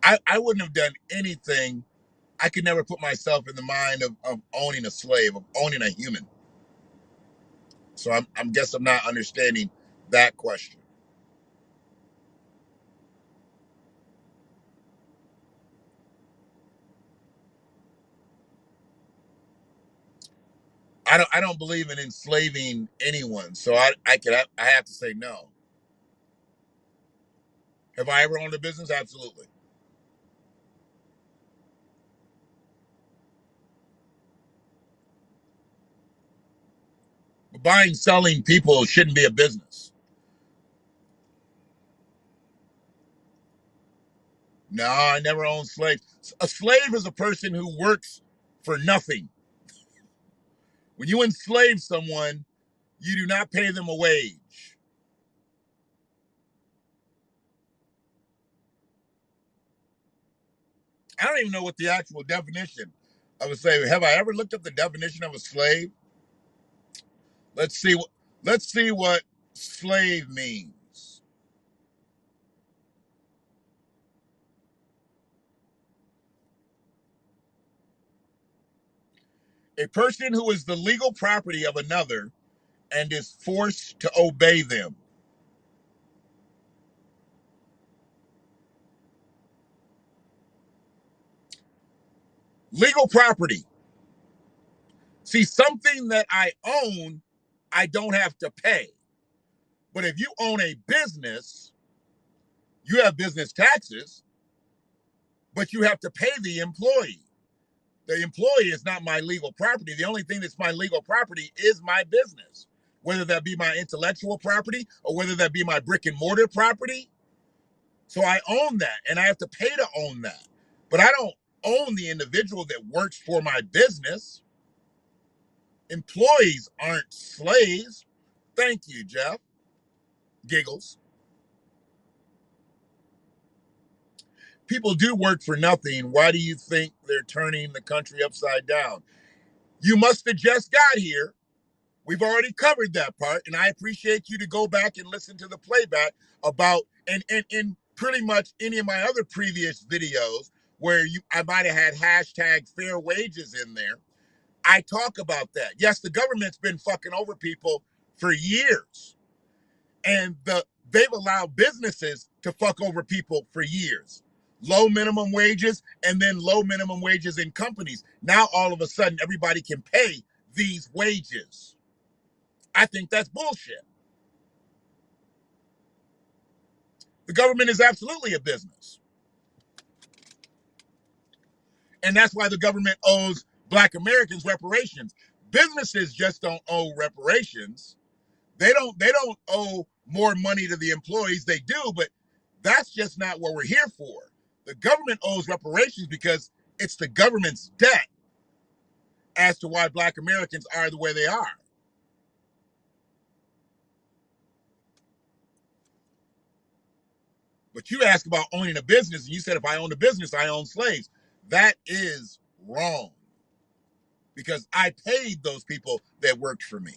I wouldn't have done anything. I could never put myself in the mind of owning a slave, of owning a human. So I'm guess I'm not understanding that question. I don't believe in enslaving anyone. So I have to say no. Have I ever owned a business? Absolutely. But buying, selling people shouldn't be a business. No, I never owned slaves. A slave is a person who works for nothing. When you enslave someone, you do not pay them a wage. I don't even know what the actual definition of a slave. Have I ever looked up the definition of a slave? Let's see what slave means. A person who is the legal property of another and is forced to obey them. Legal property. See, something that I own, I don't have to pay. But if you own a business, you have business taxes, but you have to pay the employee. The employee is not my legal property. The only thing that's my legal property is my business, whether that be my intellectual property or whether that be my brick and mortar property. So I own that and I have to pay to own that. But I don't own the individual that works for my business. Employees aren't slaves. Thank you, Jeff. Giggles. People do work for nothing. Why do you think they're turning the country upside down? You must have just got here. We've already covered that part, and I appreciate you to go back and listen to the playback about and pretty much any of my other previous videos where I might have had hashtag fair wages in there. I talk about that. Yes, the government's been fucking over people for years, and they've allowed businesses to fuck over people for years. Low minimum wages and then low minimum wages in companies. Now all of a sudden everybody can pay these wages. I think that's bullshit. The government is absolutely a business. And that's why the government owes Black Americans reparations. Businesses just don't owe reparations. They don't owe more money to the employees. They do, but that's just not what we're here for. The government owes reparations because it's the government's debt as to why Black Americans are the way they are. But you asked about owning a business, and you said if I own a business, I own slaves. That is wrong. Because I paid those people that worked for me.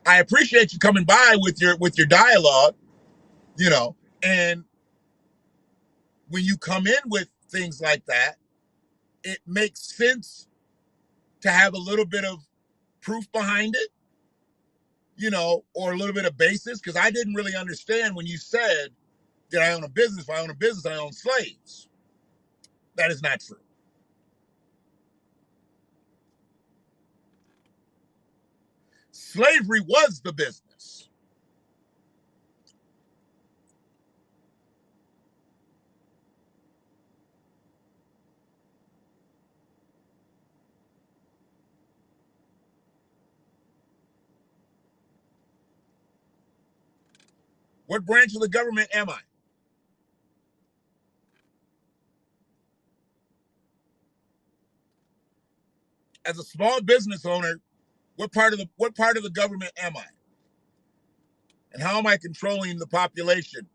I appreciate you coming by with your dialogue, and when you come in with things like that, it makes sense to have a little bit of proof behind it, or a little bit of basis, because I didn't really understand when you said that I own a business. If I own a business, I own slaves. That is not true. Slavery was the business. What branch of the government am I? As a small business owner, what part of the government am I? And how am I controlling the population?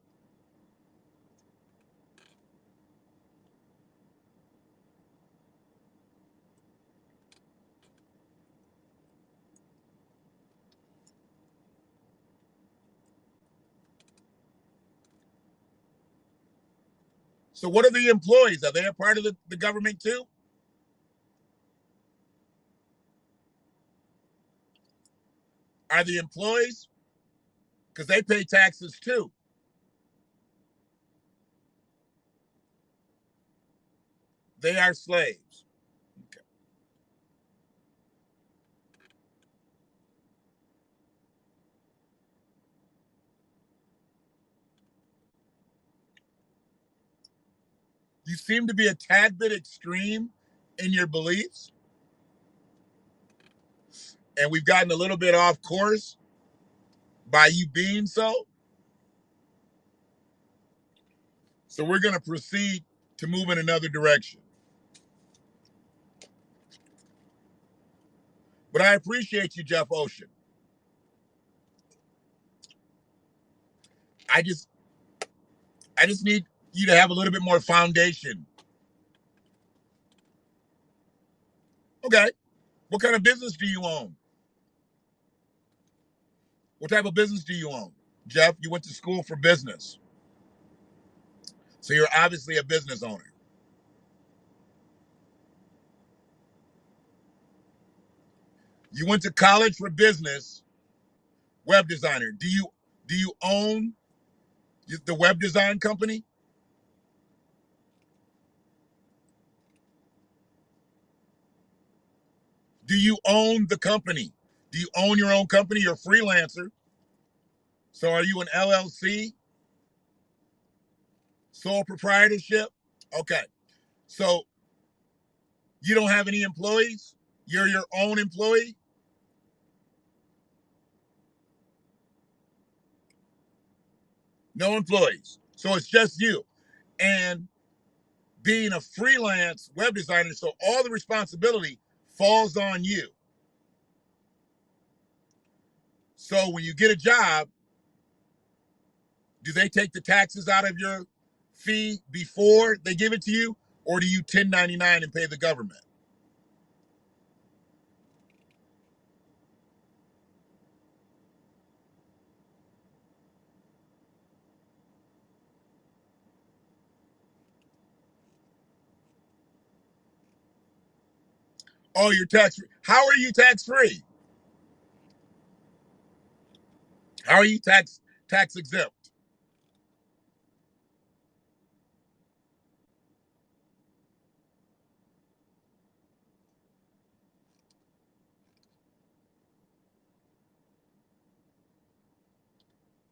So what are the employees? Are they a part of the government too? Are the employees? Because they pay taxes too. They are slaves. Okay. You seem to be a tad bit extreme in your beliefs. And we've gotten a little bit off course by you being so. So we're going to proceed to move in another direction. But I appreciate you, Jeff Ocean. I just need you to have a little bit more foundation. Okay. What kind of business do you own? What type of business do you own? Jeff, you went to school for business. So you're obviously a business owner. You went to college for business, web designer. Do you own The web design company? Do you own the company? Do you own your own company? You're a freelancer. So are you an LLC? Sole proprietorship? Okay. So you don't have any employees? You're your own employee? No employees. So it's just you. And being a freelance web designer, so all the responsibility falls on you. So when you get a job, do they take the taxes out of your fee before they give it to you? Or do you 1099 and pay the government? Oh, you're tax free. How are you tax free? How are you tax exempt?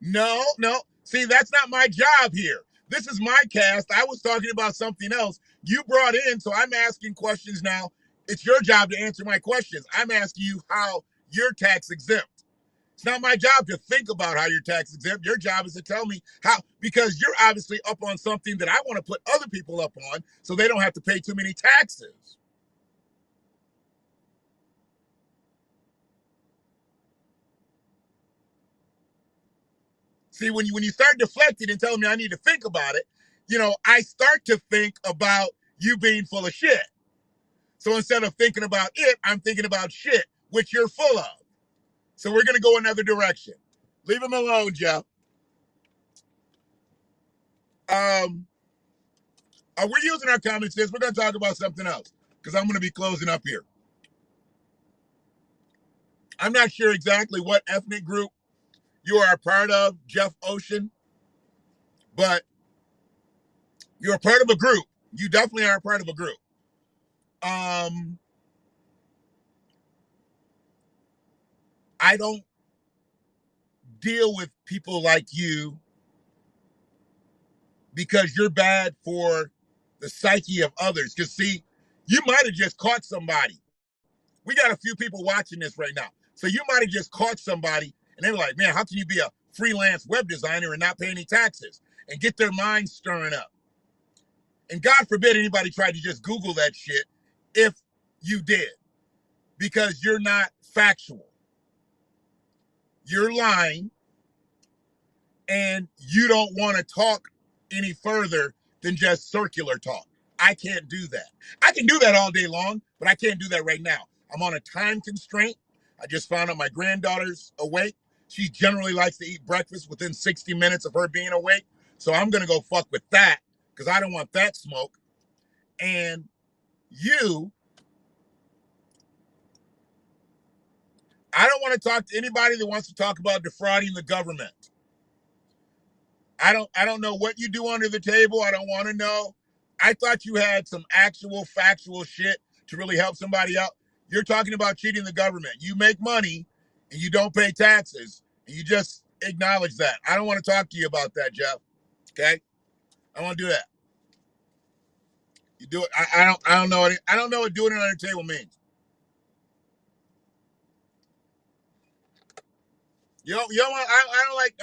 No, no. See, that's not my job here. This is my cast. I was talking about something else. You brought in, so I'm asking questions now. It's your job to answer my questions. I'm asking you how you're tax exempt. It's not my job to think about how you're tax exempt. Your job is to tell me how, because you're obviously up on something that I want to put other people up on so they don't have to pay too many taxes. See, when you start deflecting and telling me I need to think about it, I start to think about you being full of shit. So instead of thinking about it, I'm thinking about shit, which you're full of. So we're going to go another direction. Leave him alone, Jeff. We're using our common sense. We're going to talk about something else because I'm going to be closing up here. I'm not sure exactly what ethnic group you are a part of, Jeff Ocean, but you're a part of a group. You definitely are a part of a group. I don't deal with people like you because you're bad for the psyche of others. Because, see, you might have just caught somebody. We got a few people watching this right now. So you might have just caught somebody and they were like, man, how can you be a freelance web designer and not pay any taxes? And get their minds stirring up. And God forbid anybody tried to just Google that shit if you did, because you're not factual. You're lying and you don't want to talk any further than just circular talk. I can't do that. I can do that all day long, but I can't do that right now. I'm on a time constraint. I just found out my granddaughter's awake. She generally likes to eat breakfast within 60 minutes of her being awake. So I'm going to go fuck with that because I don't want that smoke. And you, I don't want to talk to anybody that wants to talk about defrauding the government. I don't know what you do under the table. I don't want to know. I thought you had some actual factual shit to really help somebody out. You're talking about cheating the government. You make money and you don't pay taxes and you just acknowledge that. I don't want to talk to you about that, Jeff. Okay? I don't want to do that. You do it. I don't know. I don't know what doing it under the table means. I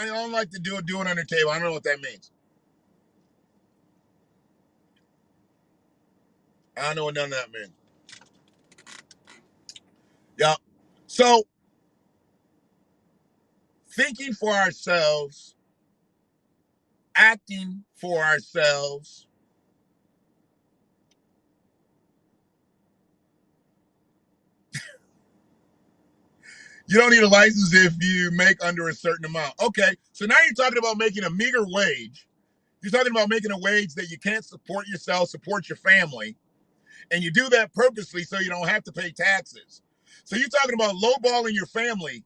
don't like to do it under the table. I don't know what that means. I don't know what none of that means. Yeah. So thinking for ourselves, acting for ourselves, you don't need a license if you make under a certain amount. Okay, so now you're talking about making a meager wage. You're talking about making a wage that you can't support yourself, support your family, and you do that purposely so you don't have to pay taxes. So you're talking about lowballing your family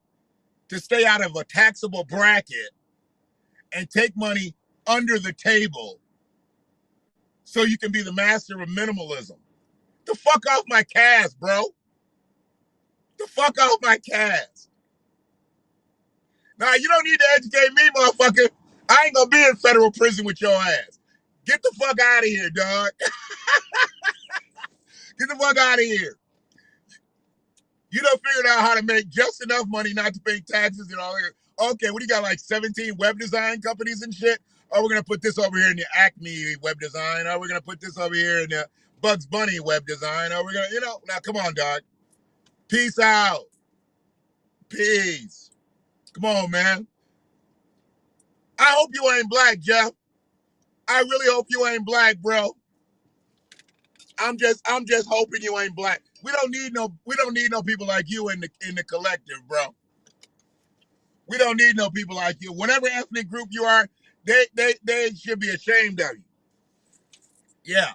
to stay out of a taxable bracket and take money under the table so you can be the master of minimalism. The fuck off my cast, bro. The fuck off my cast. Nah, you don't need to educate me, motherfucker. I ain't gonna be in federal prison with your ass. Get the fuck out of here, dog. Get the fuck out of here. You done figured out how to make just enough money not to pay taxes and all that. Okay, what do you got, like 17 web design companies and shit? Oh, we're going to put this over here in the Acme web design. Oh, we're going to put this over here in the Bugs Bunny web design. Oh, we're going to, now come on, dog. Peace out. Peace. Come on, man. I hope you ain't black, Jeff. I really hope you ain't black, bro. I'm just hoping you ain't black. We don't need no people like you in the collective, bro. We don't need no people like you. Whatever ethnic group you are, they should be ashamed of you. Yeah.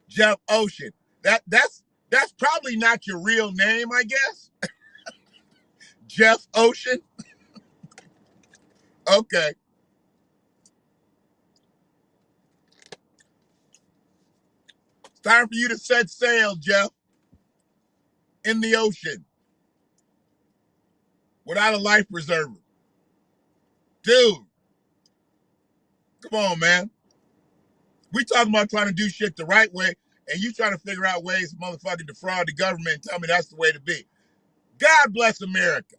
Jeff Ocean. That's probably not your real name, I guess. Jeff Ocean. Okay. It's time for you to set sail, Jeff. In the ocean. Without a life preserver. Dude. Come on, man. We talking about trying to do shit the right way, and you trying to figure out ways to motherfucking defraud the government and tell me that's the way to be. God bless America.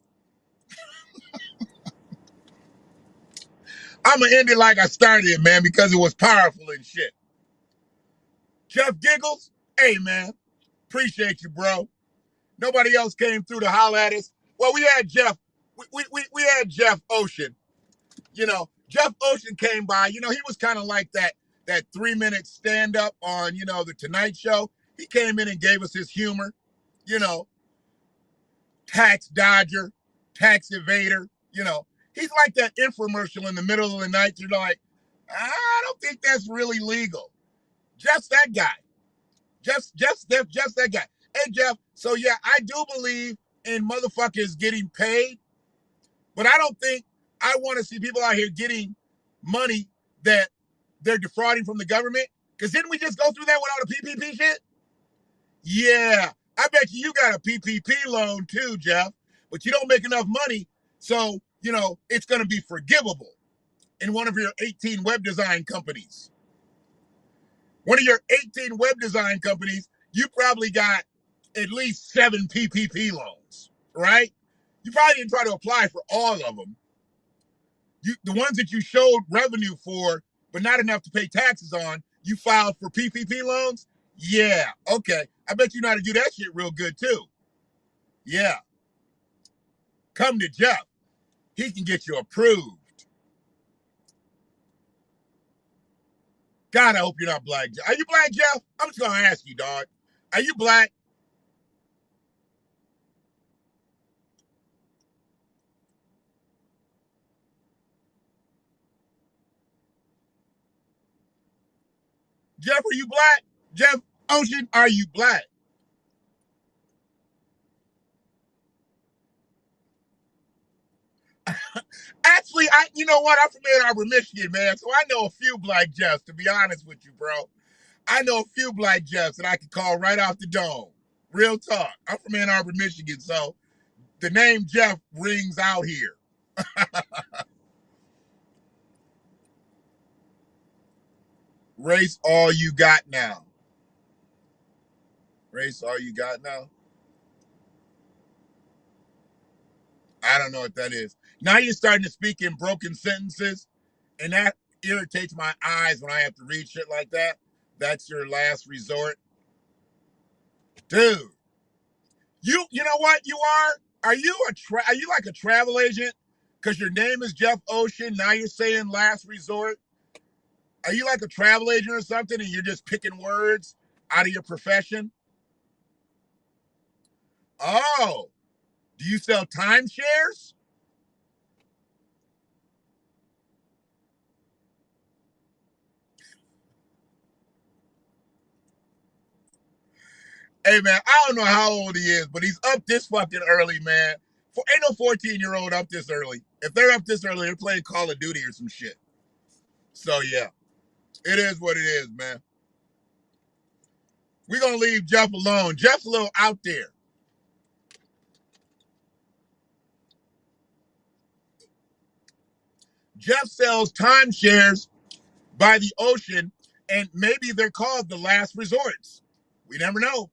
I'm going to end it like I started it, man, because it was powerful and shit. Jeff Giggles, hey, man, appreciate you, bro. Nobody else came through to holler at us. Well, we had Jeff. We had Jeff Ocean. Jeff Ocean came by. He was kind of like that 3-minute stand-up on, the Tonight Show. He came in and gave us his humor. Tax dodger, tax evader, He's like that infomercial in the middle of the night. You're like, I don't think that's really legal. Just that guy. Just that guy. Hey, Jeff, so yeah, I do believe in motherfuckers getting paid, but I don't think I want to see people out here getting money that they're defrauding from the government. Because didn't we just go through that with all the PPP shit? Yeah, I bet you got a PPP loan too, Jeff, but you don't make enough money, so, it's going to be forgivable in one of your 18 web design companies. One of your 18 web design companies, you probably got at least 7 PPP loans, right? You probably didn't try to apply for all of them. The ones that you showed revenue for, but not enough to pay taxes on, you filed for PPP loans? Yeah, okay. I bet you know how to do that shit real good too. Yeah. Come to Jeff. He can get you approved. God, I hope you're not black. Are you black, Jeff? I'm just going to ask you, dog. Are you black? Jeff, are you black? Jeff Ocean, are you black? Actually, you know what? I'm from Ann Arbor, Michigan, man. So I know a few black Jeffs, to be honest with you, bro. I know a few black Jeffs that I can call right off the dome. Real talk. I'm from Ann Arbor, Michigan, so the name Jeff rings out here. Race all you got now. Race all you got now? I don't know what that is. Now you're starting to speak in broken sentences, and that irritates my eyes when I have to read shit like that. That's your last resort. Dude, you know what you are? Are you like a travel agent? Because your name is Jeff Ocean, now you're saying last resort? Are you like a travel agent or something and you're just picking words out of your profession? Oh, do you sell timeshares? Hey, man, I don't know how old he is, but he's up this fucking early, man. Ain't no 14-year-old up this early. If they're up this early, they're playing Call of Duty or some shit. So yeah, it is what it is, man. We're gonna leave Jeff alone. Jeff's a little out there. Jeff sells timeshares by the ocean, and maybe they're called the last resorts. We never know.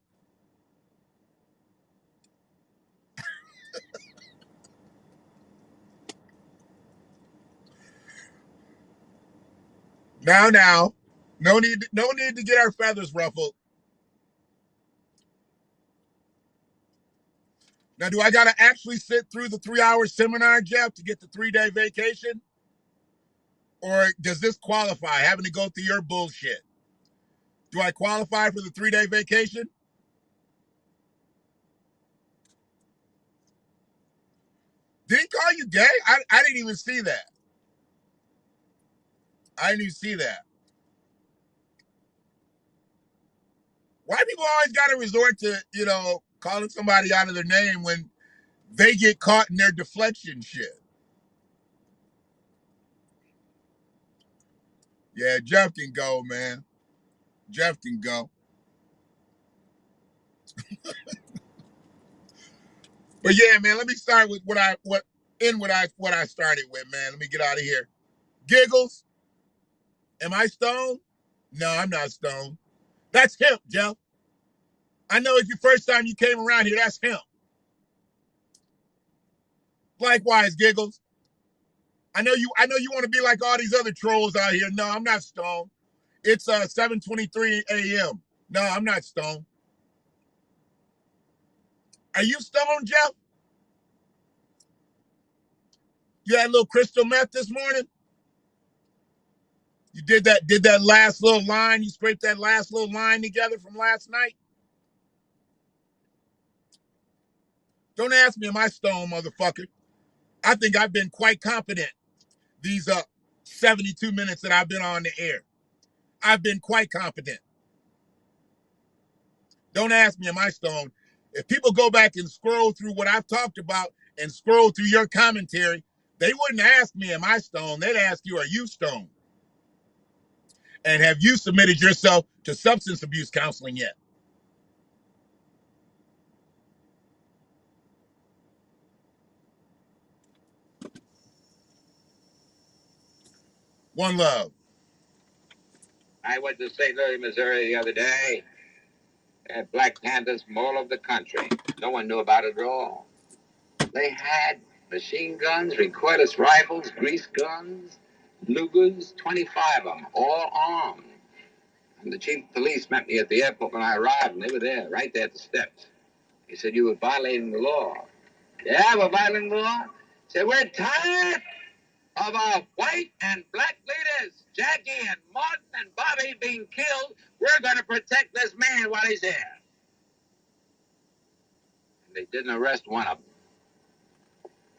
Now, no need to get our feathers ruffled. Now, do I gotta actually sit through the 3-hour seminar, Jeff, to get the 3-day vacation? Or does this qualify, having to go through your bullshit? Do I qualify for the 3-day vacation? Did he call you gay? I didn't even see that. I didn't even see that. Why people always got to resort to, calling somebody out of their name when they get caught in their deflection shit? Yeah, Jeff can go, man. Jeff can go. But yeah, man, let me start with what I started with, man. Let me get out of here. Giggles. Am I stoned? No, I'm not stoned. That's him, Jeff. I know it's your first time you came around here. That's him. Likewise, Giggles. I know you want to be like all these other trolls out here. No, I'm not stoned. It's 7:23 a.m. No, I'm not stoned. Are you stoned, Jeff? You had a little crystal meth this morning? You did that last little line, you scraped that last little line together from last night? Don't ask me, am I stoned, motherfucker? I think I've been quite competent these 72 minutes that I've been on the air. I've been quite competent. Don't ask me, am I stoned? If people go back and scroll through what I've talked about and scroll through your commentary, they wouldn't ask me, am I stoned? They'd ask you, are you stoned? And have you submitted yourself to substance abuse counseling yet? One love. I went to St. Louis, Missouri the other day. They had Black Panthers from all over the country. No one knew about it at all. They had machine guns, recoilless rifles, grease guns, Lugers, 25 of them, all armed. And the chief of police met me at the airport when I arrived, and they were there, right there at the steps. He said, you were violating the law. Yeah, we're violating the law. He said, we're tired of our white and black leaders, Jackie and Martin and Bobby, being killed. We're going to protect this man while he's there. And they didn't arrest one of them.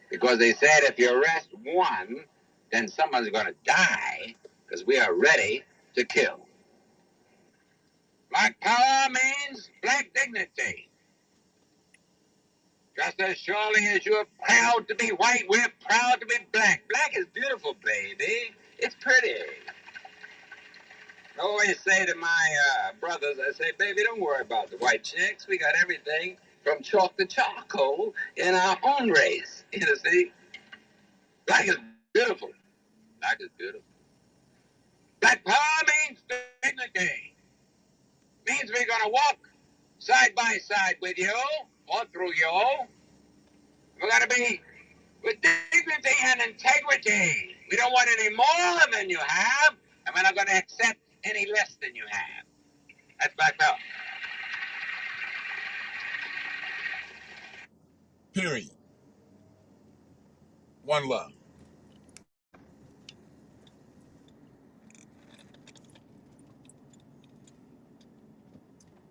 Because they said if you arrest one, then someone's going to die because we are ready to kill. Black power means black dignity. Just as surely as you're proud to be white, we're proud to be black. Black is beautiful, baby. It's pretty. I always say to my brothers, I say, baby, don't worry about the white chicks. We got everything from chalk to charcoal in our own race. You see? Black is beautiful. Black is beautiful. Black power means dignity. Means we're going to walk side by side with you or through you. We're going to be with dignity and integrity. We don't want any more than you have, and we're not going to accept any less than you have. That's Black power. Period. One love.